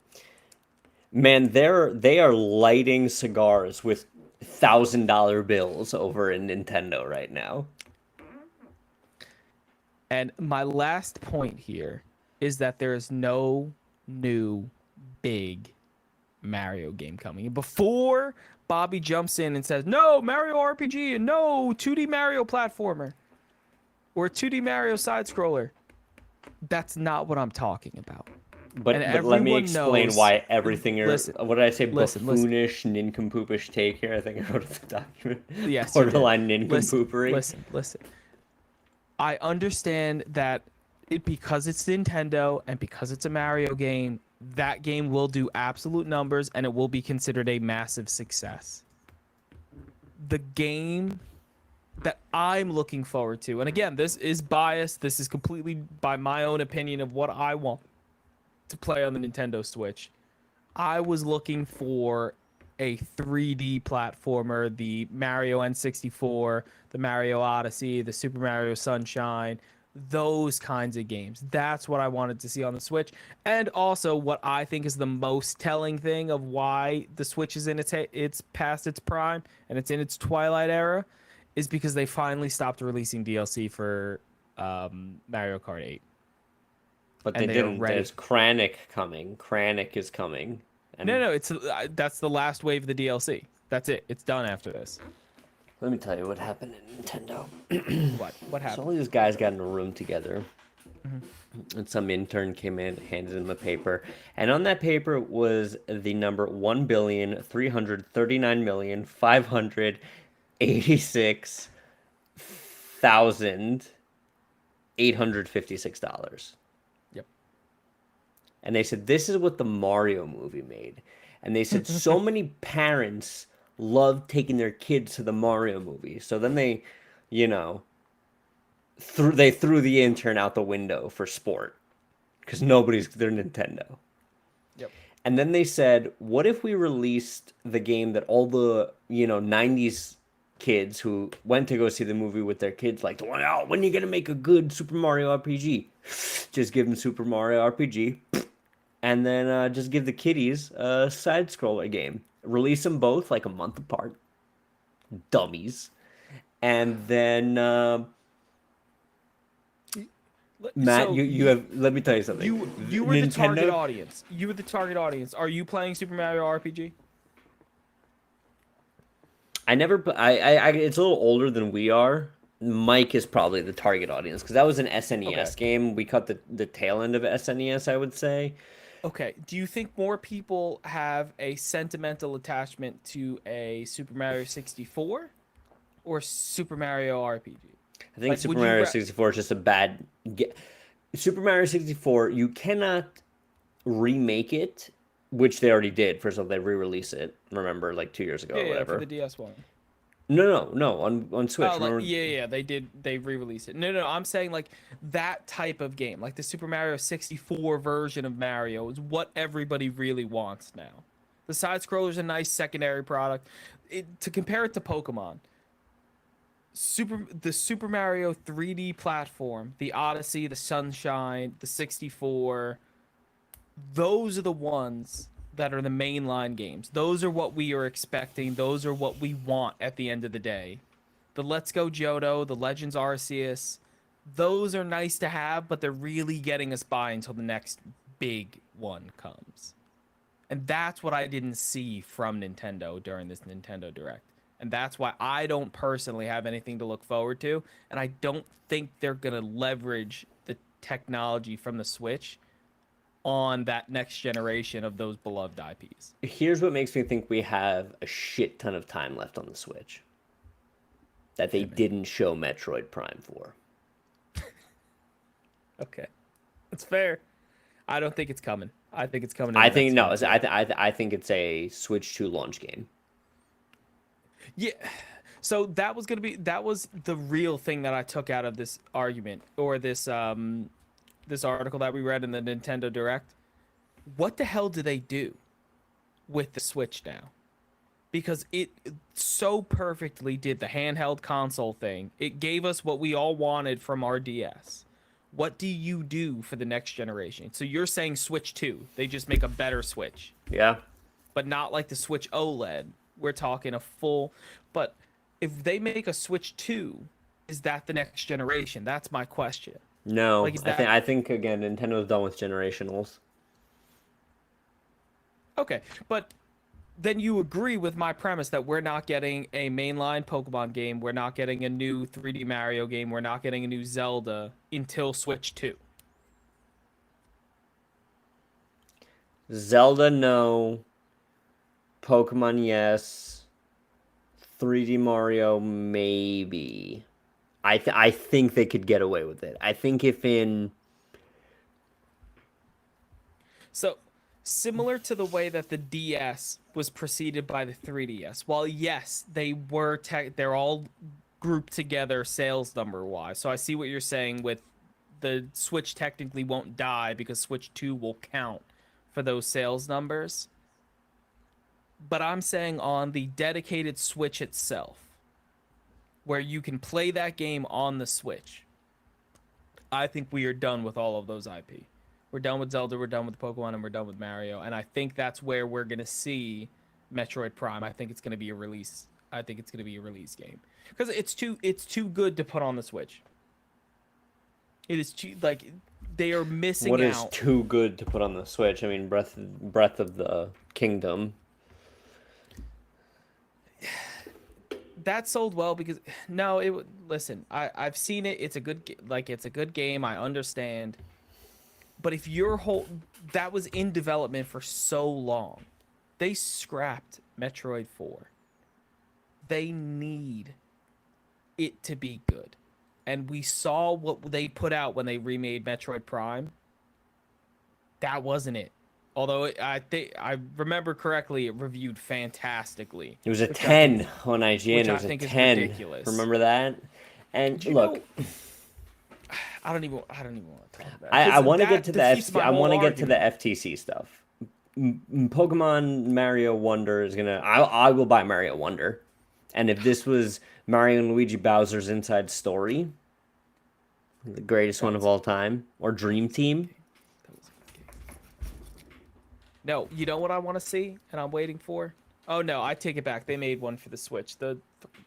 Man, they are lighting cigars with $1,000 bills over in Nintendo right now. And my last point here is that there is no new big Mario game coming. Before Bobby jumps in and says, no, Mario RPG and no 2D Mario platformer or 2D Mario side scroller. That's not what I'm talking about. But let me explain why everything what did I say? Buffoonish, nincompoopish take here. I think I wrote it in the document. Yes, borderline nincompoopery. Listen. I understand that because it's Nintendo and because it's a Mario game, that game will do absolute numbers and it will be considered a massive success. The game that I'm looking forward to, and again, this is biased. This is completely by my own opinion of what I want to play on the Nintendo Switch. I was looking for a 3D platformer, the Mario N64, the Mario Odyssey, the Super Mario Sunshine, those kinds of games. That's what I wanted to see on the Switch. And also what I think is the most telling thing of why the Switch is in it's past its prime and it's in its twilight era is because they finally stopped releasing DLC for Mario Kart 8. But they didn't. There's Kranich coming. Kranich is coming. And No, it's that's the last wave of the DLC. That's it. It's done after this. let me tell you what happened in Nintendo. What So happened? all these guys got in a room together, and some intern came in, handed them a paper, and on that paper was the number 1,339,586,856. Yep. And they said, this is what the Mario movie made. And they said, so many parents love taking their kids to the Mario movie. So then they, they threw the intern out the window for sport. Because they're Nintendo. Yep. And then they said, what if we released the game that all the, 90s kids who went to go see the movie with their kids like, wow, when are you going to make a good Super Mario RPG? Just give them Super Mario RPG. And then just give the kiddies a side-scroller game. Release them both like a month apart. Dummies. And then, Matt, So you have. Let me tell you something. you were the target Nintendo- audience. You were the target audience. Are you playing Super Mario RPG? I never. It's a little older than we are. Mike is probably the target audience because that was an SNES game. We cut the tail end of SNES, I would say. Okay. Do you think more people have a sentimental attachment to a Super Mario 64 or Super Mario RPG? I think Like, Super would you Mario ra- 64 is just a bad. Super Mario 64, you cannot remake it, which they already did. First of all, they re-release it. Remember, like 2 years ago or Yeah, whatever. for the DS one. No, on Switch. Oh, like Remember? yeah, they did. They re-released it. No, I'm saying like that type of game, like the Super Mario 64 version of Mario, is what everybody really wants now. The side scroller's a nice secondary product. To compare it to Pokemon, the Super Mario 3D platform, the Odyssey, the Sunshine, the 64, those are the ones that are the mainline games. Those are what we are expecting. Those are what we want at the end of the day. The Let's Go Johto, the Legends Arceus, those are nice to have, but they're really getting us by until the next big one comes. And that's what I didn't see from Nintendo during this Nintendo Direct. And that's why I don't personally have anything to look forward to. And I don't think they're going to leverage the technology from the Switch on that next generation of those beloved IPs. Here's what makes me think we have a shit ton of time left on the Switch that they didn't show Metroid Prime for. Okay. That's fair. I don't think it's coming. I think it's coming. I think no. I think it's a Switch 2 launch game. Yeah. So that was the real thing that I took out of this argument, or this article that we read in the Nintendo Direct. What the hell do they do with the Switch now? Because it so perfectly did the handheld console thing. It gave us what we all wanted from our DS. What do you do for the next generation? So you're saying Switch 2. They just make a better Switch. Yeah. But not like the Switch OLED. We're talking a full... But if they make a Switch 2, is that the next generation? That's my question. No, Like, I think again Nintendo's done with generationals. Okay, but then you agree with my premise that we're not getting a mainline Pokemon game, we're not getting a new 3D Mario game, we're not getting a new Zelda until Switch 2. Zelda, no. Pokemon, yes. 3D Mario, maybe. I think they could get away with it. I think if in... So, similar to the way that the DS was preceded by the 3DS, while yes, they're all grouped together sales number wise. So I see what you're saying with the Switch technically won't die because Switch 2 will count for those sales numbers. But I'm saying on the dedicated Switch itself, where you can play that game on the Switch, I think we are done with all of those IP. We're done with Zelda, we're done with Pokemon, and we're done with Mario. And I think that's where we're going to see Metroid Prime. I think it's going to be a release. I think it's going to be a release game. Because it's too good to put on the Switch. It is too, like, they are missing out. What is too good to put on the Switch? I mean, Breath of the Kingdom. That sold well because listen, I've seen it. It's a good game. I understand. But if that was in development for so long, they scrapped Metroid 4. They need it to be good. And we saw what they put out when they remade Metroid Prime. That wasn't it. Although I think I remember correctly, it reviewed fantastically. It was a 10 on IGN. It was a 10. Ridiculous. Remember that? And look, I don't even want to talk about it. I want to get to I want to get to the FTC stuff. Pokemon Mario Wonder is gonna. I will buy Mario Wonder, and if this was Mario and Luigi Bowser's Inside Story, the greatest one of all time, or Dream Team. No, you know what I want to see, and I'm waiting for? Oh no, I take it back. They made one for the Switch. The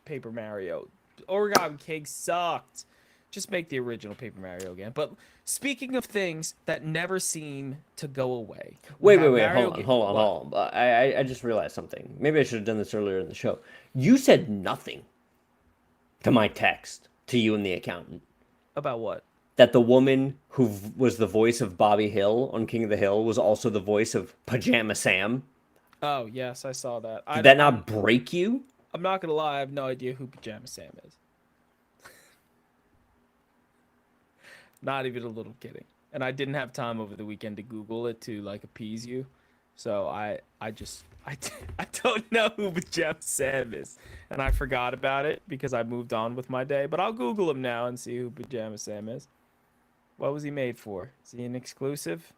Paper Mario. Origami King sucked. Just make the original Paper Mario again. But speaking of things that never seem to go away. Wait. Hold on. I just realized something. Maybe I should have done this earlier in the show. You said nothing to my text to you and the accountant. About what? That the woman who was the voice of Bobby Hill on King of the Hill was also the voice of Pajama Sam. Oh, yes, I saw that. Did that not break you? I'm not going to lie. I have no idea who Pajama Sam is. Not even a little kidding. And I didn't have time over the weekend to Google it to, like, appease you. So I I don't know who Pajama Sam is, and I forgot about it because I moved on with my day. But I'll Google him now and see who Pajama Sam is. What was he made for? Is he an exclusive?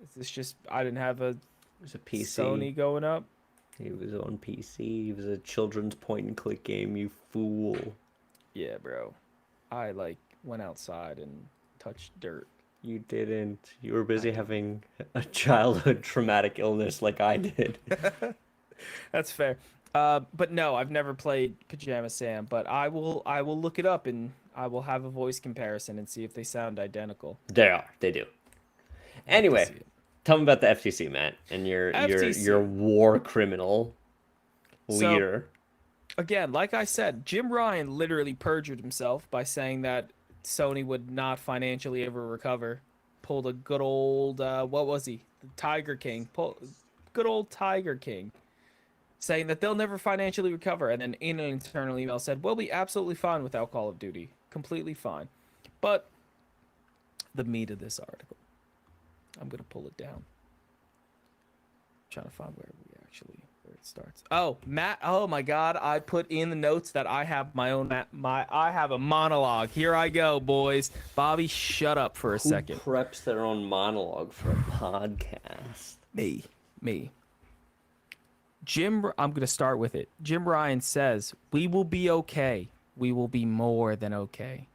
Is this just I didn't have a There's a PC. Sony going up? He was on PC. He was a children's point and click game, you fool. Yeah, bro. I like went outside and touched dirt. You didn't. You were busy having a childhood traumatic illness like I did. That's fair. But no, I've never played Pajama Sam, but I will look it up and I will have a voice comparison and see if they sound identical. They are. They do. Anyway, tell me about the FTC, Matt, and your war criminal leader. So, again, like I said, Jim Ryan literally perjured himself by saying that Sony would not financially ever recover. Pulled a good old what was he? The Tiger King. Good old Tiger King. Saying that they'll never financially recover, and then in an internal email said, we'll be absolutely fine without Call of Duty. Completely fine. But the meat of this article. I'm going to pull it down. I'm trying to find where it starts. Oh, Matt. Oh my God. I put in the notes that I have my own, I have a monologue. Here I go, boys. Bobby, shut up for a second. Who preps their own monologue for a podcast? Me. I'm going to start with it. Jim Ryan says, we will be okay. We will be more than okay.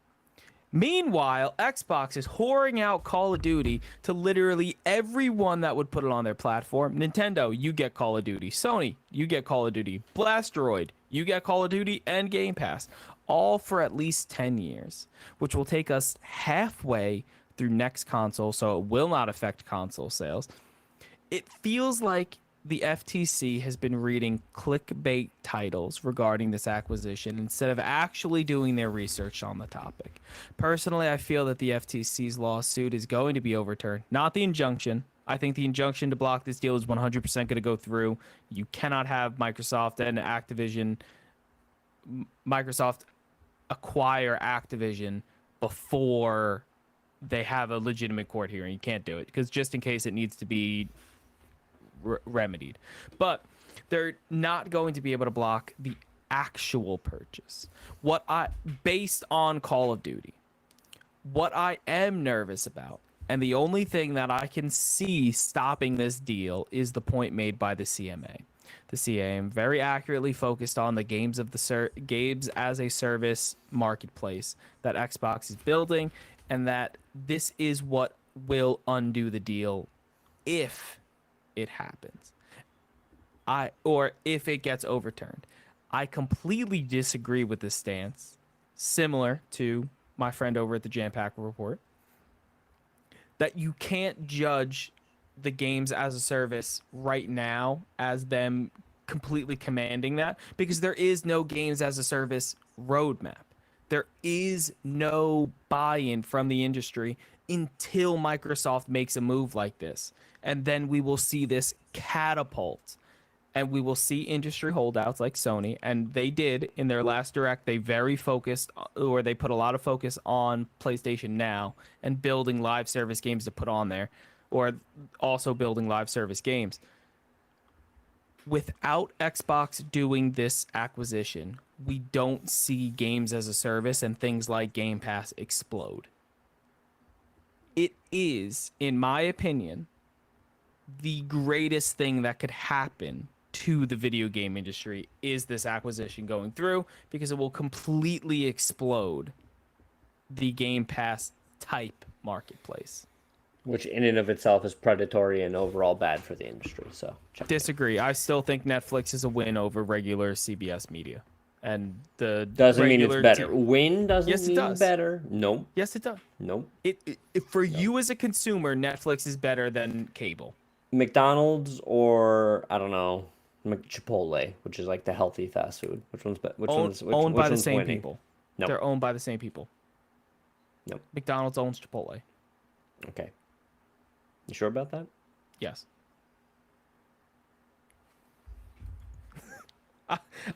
Meanwhile, Xbox is whoring out Call of Duty to literally everyone that would put it on their platform. Nintendo, you get Call of Duty. Sony, you get Call of Duty. Blasteroid, you get Call of Duty and Game Pass. All for at least 10 years, which will take us halfway through next console, so it will not affect console sales. It feels like the FTC has been reading clickbait titles regarding this acquisition instead of actually doing their research on the topic. Personally, I feel that the FTC's lawsuit is going to be overturned, not the injunction. I think the injunction to block this deal is 100% going to go through. You cannot have Microsoft acquire Activision before they have a legitimate court hearing. You can't do it because just in case it needs to be remedied, but they're not going to be able to block the actual purchase. Based on Call of Duty, what I am nervous about, and the only thing that I can see stopping this deal is the point made by the CMA. The CMA very accurately focused on the games as a service marketplace that Xbox is building, and that this is what will undo the deal if it happens, or if it gets overturned. I completely disagree with this stance, similar to my friend over at the Jam Pack Report, that you can't judge the games as a service right now as them completely commanding that, because there is no games as a service roadmap. There is no buy-in from the industry until Microsoft makes a move like this. And then we will see this catapult, and we will see industry holdouts like Sony. And they did in their last direct. They they put a lot of focus on PlayStation Now and building live service games to put on there, or also building live service games. Without Xbox doing this acquisition, we don't see games as a service and things like Game Pass explode. It is, in my opinion, the greatest thing that could happen to the video game industry is this acquisition going through, because it will completely explode the Game Pass type marketplace. Which in and of itself is predatory and overall bad for the industry. So disagree. I still think Netflix is a win over regular CBS media. And the doesn't mean it's better. Win doesn't yes, mean it does. Better. Nope. Yes, it does. Nope. For you as a consumer, Netflix is better than cable. McDonald's or I don't know, Chipotle, which is like the healthy fast food. Which one's owned by the same winning? people? No. They're owned by the same people. No. McDonald's owns Chipotle. Okay. You sure about that? Yes.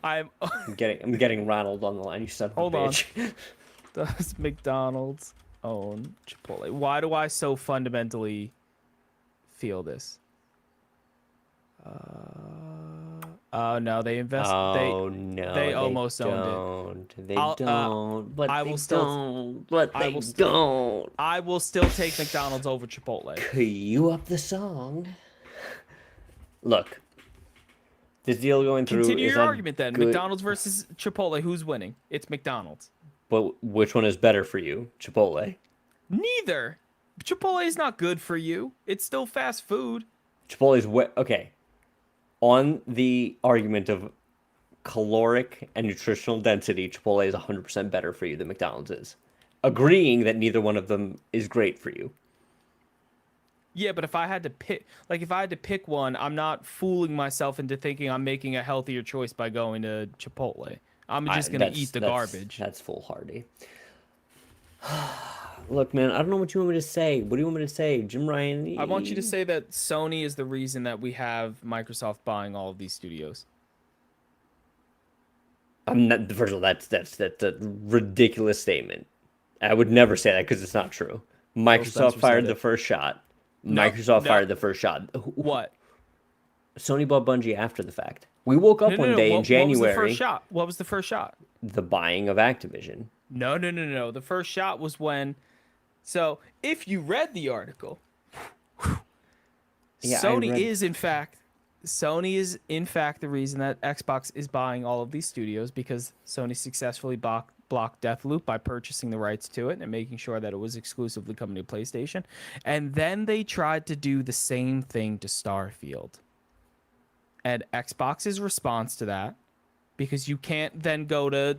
I'm getting Ronald on the line. You son of a bitch. Hold on. Does McDonald's own Chipotle? Why do I so fundamentally feel this? Oh no, they invest. Oh no, They they almost owned it. don't. They I'll don't. But I they will still don't. But I they will don't. I will still take McDonald's over Chipotle. Cue up the song. Look, this deal going through Continue is your not argument then. good. McDonald's versus Chipotle. Who's winning? It's McDonald's. But which one is better for you? Chipotle. Neither. Chipotle is not good for you. It's still fast food. Chipotle's okay. On the argument of caloric and nutritional density, Chipotle is 100% better for you than McDonald's is. Agreeing that neither one of them is great for you. Yeah, but if I had to pick one, I'm not fooling myself into thinking I'm making a healthier choice by going to Chipotle. I'm just gonna eat the garbage. That's foolhardy. Look, man, I don't know what you want me to say. What do you want me to say, Jim Ryan? I want you to say that Sony is the reason that we have Microsoft buying all of these studios. I'm not. First of all, that's a ridiculous statement. I would never say that because it's not true. Microsoft fired the first shot. Microsoft fired the first shot. What? Sony bought Bungie after the fact. We woke up one day in January. What was the first shot? What was the first shot? The buying of Activision. No. The first shot was when. So if you read the article, yeah, Sony is in fact the reason that Xbox is buying all of these studios, because Sony successfully blocked Deathloop by purchasing the rights to it and making sure that it was exclusively coming to PlayStation. And then they tried to do the same thing to Starfield. And Xbox's response to that, because you can't then go to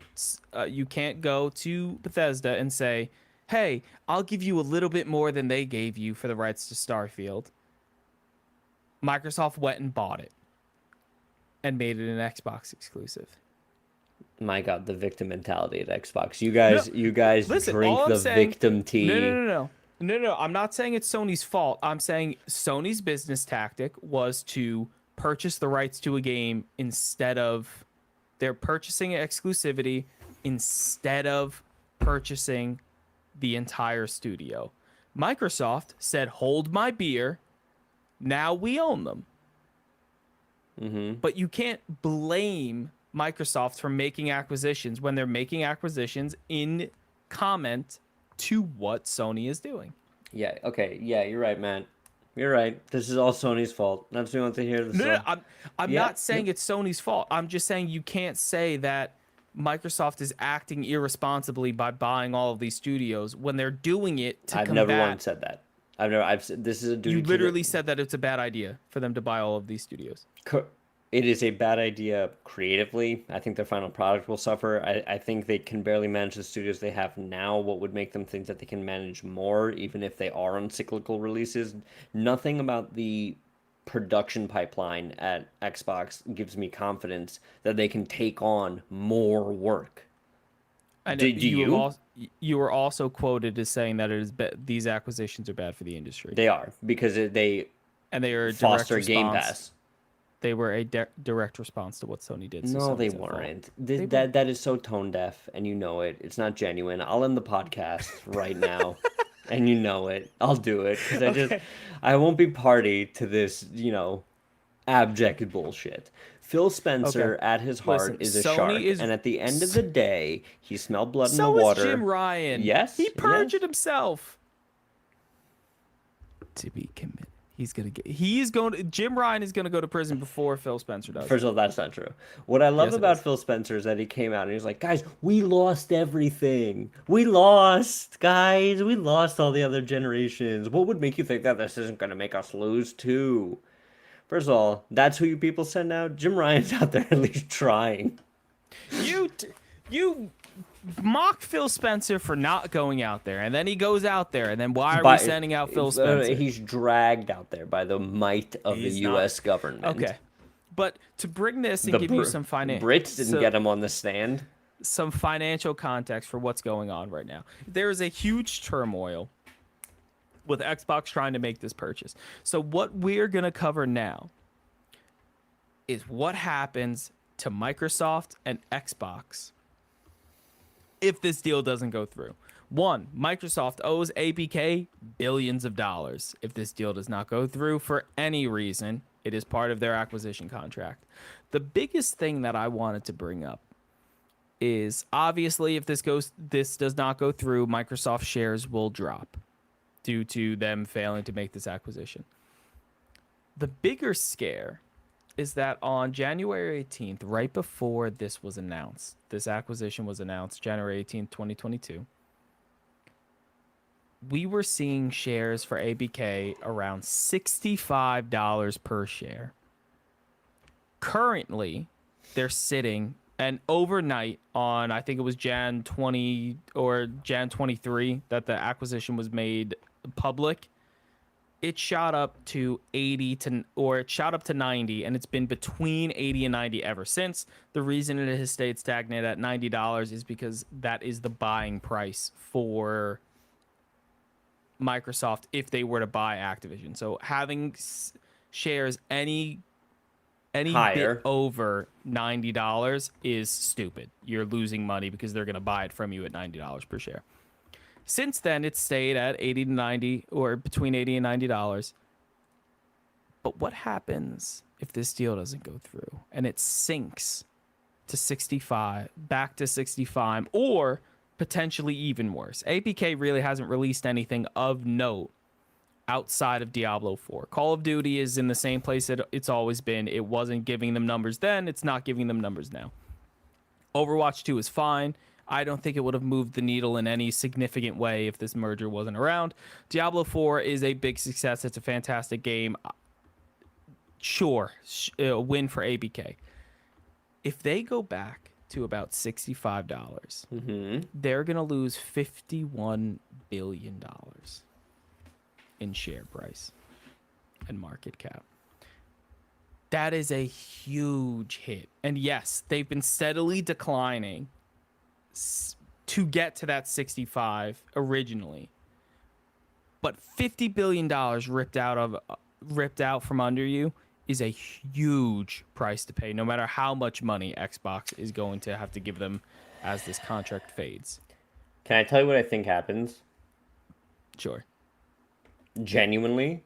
Bethesda and say, "Hey, I'll give you a little bit more than they gave you for the rights to Starfield." Microsoft went and bought it and made it an Xbox exclusive. My God, the victim mentality at Xbox. You guys drink the victim tea. No. I'm not saying it's Sony's fault. I'm saying Sony's business tactic was to purchase the rights to a game instead of they're purchasing exclusivity instead of purchasing the entire studio. Microsoft said, "Hold my beer. Now we own them." Mm-hmm. But you can't blame Microsoft for making acquisitions when they're making acquisitions in comment to what Sony is doing. Yeah. Okay. Yeah, you're right, man. You're right. This is all Sony's fault. That's what we want to hear. No, I'm not saying it's Sony's fault. I'm just saying you can't say that Microsoft is acting irresponsibly by buying all of these studios when they're doing it to I've combat. never once said that. I've said this is a duty. You literally said that it's a bad idea for them to buy all of these studios. It is a bad idea creatively. I think their final product will suffer. I think they can barely manage the studios they have now. What would make them think that they can manage more, even if they are on cyclical releases? Nothing about the production pipeline at Xbox gives me confidence that they can take on more work. And do you? You were also quoted as saying that these acquisitions are bad for the industry. They are, because they are a foster Game Pass. They were a direct response to what Sony did. So no, they weren't. That is so tone deaf, and you know it. It's not genuine. I'll end the podcast right now, and you know it. I'll do it because I won't be party to this, abject bullshit. Phil Spencer, at his heart, is a shark, and at the end of the day, he smelled blood in the water. So is Jim Ryan. Yes, he perjured himself. To be committed. Jim Ryan is gonna go to prison before Phil Spencer does. First of all, that's not true. What I love about Phil Spencer is that he came out and he was like, "Guys, we lost everything. We lost, guys. We lost all the other generations. What would make you think that this isn't gonna make us lose too?" First of all, that's who you people send out. Jim Ryan's out there at least trying. You mock Phil Spencer for not going out there, and then he goes out there, and then why are we sending out Phil Spencer? He's dragged out there by the might of the U.S. government. Okay, but to bring this and give you some financial... Brits didn't get him on the stand. Some financial context for what's going on right now. There is a huge turmoil with Xbox trying to make this purchase. So what we're going to cover now is what happens to Microsoft and Xbox if this deal doesn't go through. One, Microsoft owes ABK billions of dollars if this deal does not go through for any reason, It is part of their acquisition contract. The biggest thing that I wanted to bring up is obviously if this does not go through, Microsoft shares will drop due to them failing to make this acquisition. The bigger scare is that on January 18th, right before this was announced, this acquisition was announced January 18th, 2022, we were seeing shares for ABK around $65 per share. Currently, they're sitting, and overnight on, I think it was Jan 20 or Jan 23 that the acquisition was made public, it shot up to 80 to, or it shot up to 90, and it's been between 80 and 90 ever since. The reason it has stayed stagnant at $90 is because that is the buying price for Microsoft if they were to buy Activision. So having shares any Higher. bit over $90 is stupid. You're losing money because they're going to buy it from you at $90 per share. Since then, it's stayed at 80 to 90, or between 80 and $90. But what happens if this deal doesn't go through and it sinks to 65, back to 65, or potentially even worse? APK really hasn't released anything of note outside of Diablo 4. Call of Duty is in the same place that it's always been. It wasn't giving them numbers then. It's not giving them numbers now. Overwatch 2 is fine. I don't think it would have moved the needle in any significant way if this merger wasn't around. Diablo 4 is a big success. It's a fantastic game. Sure, a win for ABK. If they go back to about $65, they're going to lose $51 billion in share price and market cap. That is a huge hit. And yes, they've been steadily declining to get to that 65 originally. But $50 billion ripped out from under you is a huge price to pay, no matter how much money Xbox is going to have to give them as this contract fades. Can I tell you what I think happens? Sure. Genuinely,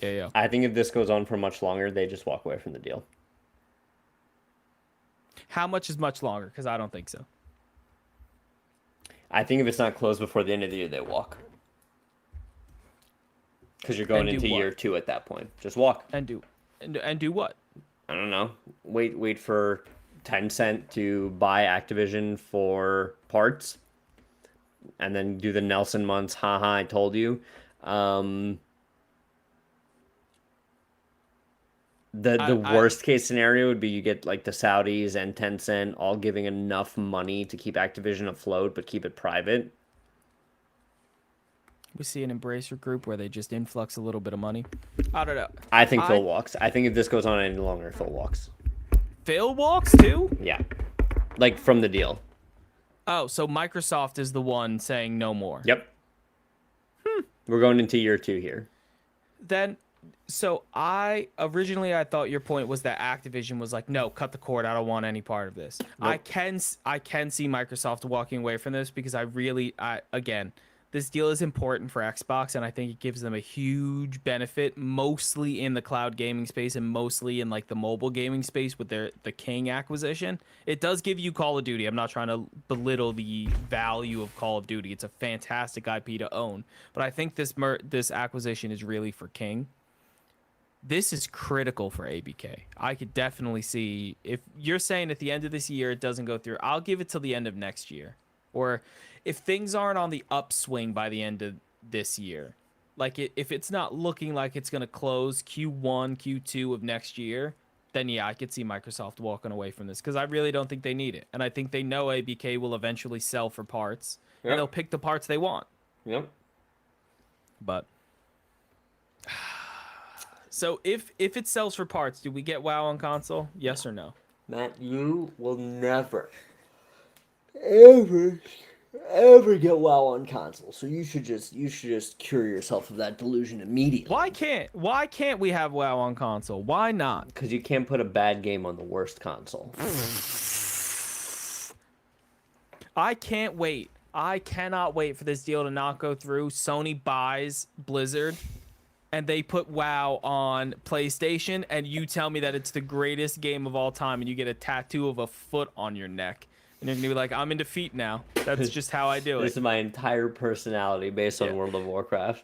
Yeah. I think if this goes on for much longer, they just walk away from the deal. How much is much longer? Because I don't think so. I think if it's not closed before the end of the year, they walk. Because you're going into year 2 at that point. Just walk. And do what? I don't know. Wait for Tencent to buy Activision for parts, and then do the Nelson months. Haha, I told you. The worst case scenario would be you get like the Saudis and Tencent all giving enough money to keep Activision afloat, but keep it private. We see an Embracer Group where they just influx a little bit of money. I don't know. I think Phil walks. I think if this goes on any longer, Phil walks. Phil walks too? Yeah. Like from the deal. Oh, so Microsoft is the one saying no more. Yep. We're going into year 2 here. Then, so I thought your point was that Activision was like, no, cut the cord. I don't want any part of this. Nope. I can see Microsoft walking away from this because again, this deal is important for Xbox, and I think it gives them a huge benefit, mostly in the cloud gaming space and mostly in like the mobile gaming space with the King acquisition. It does give you Call of Duty. I'm not trying to belittle the value of Call of Duty. It's a fantastic IP to own, but I think this acquisition is really for King. This is critical for ABK. I could definitely see, if you're saying at the end of this year it doesn't go through, I'll give it till the end of next year. Or if things aren't on the upswing by the end of this year, like if it's not looking like it's going to close Q1, Q2 of next year, then yeah, I could see Microsoft walking away from this because I really don't think they need it. And I think they know ABK will eventually sell for parts, and they'll pick the parts they want. Yep. But so if it sells for parts, do we get WoW on console? Yes or no? Matt, you will never, ever get WoW on console. So you should just cure yourself of that delusion immediately. Why can't we have WoW on console? Why not? Because you can't put a bad game on the worst console. I can't wait. I cannot wait for this deal to not go through. Sony buys Blizzard. and they put WoW on PlayStation, and you tell me that it's the greatest game of all time, and you get a tattoo of a foot on your neck, and you're gonna be like, I'm in defeat now. That's just how I do This it. is my entire personality based Yeah. on World of Warcraft.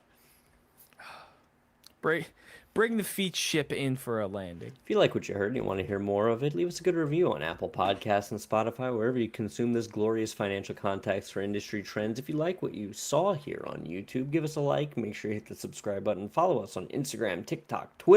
Bring the feet ship in for a landing. If you like what you heard and you want to hear more of it, leave us a good review on Apple Podcasts and Spotify, wherever you consume this glorious financial context for industry trends. If you like what you saw here on YouTube, give us a like, make sure you hit the subscribe button, follow us on Instagram, TikTok, Twitter.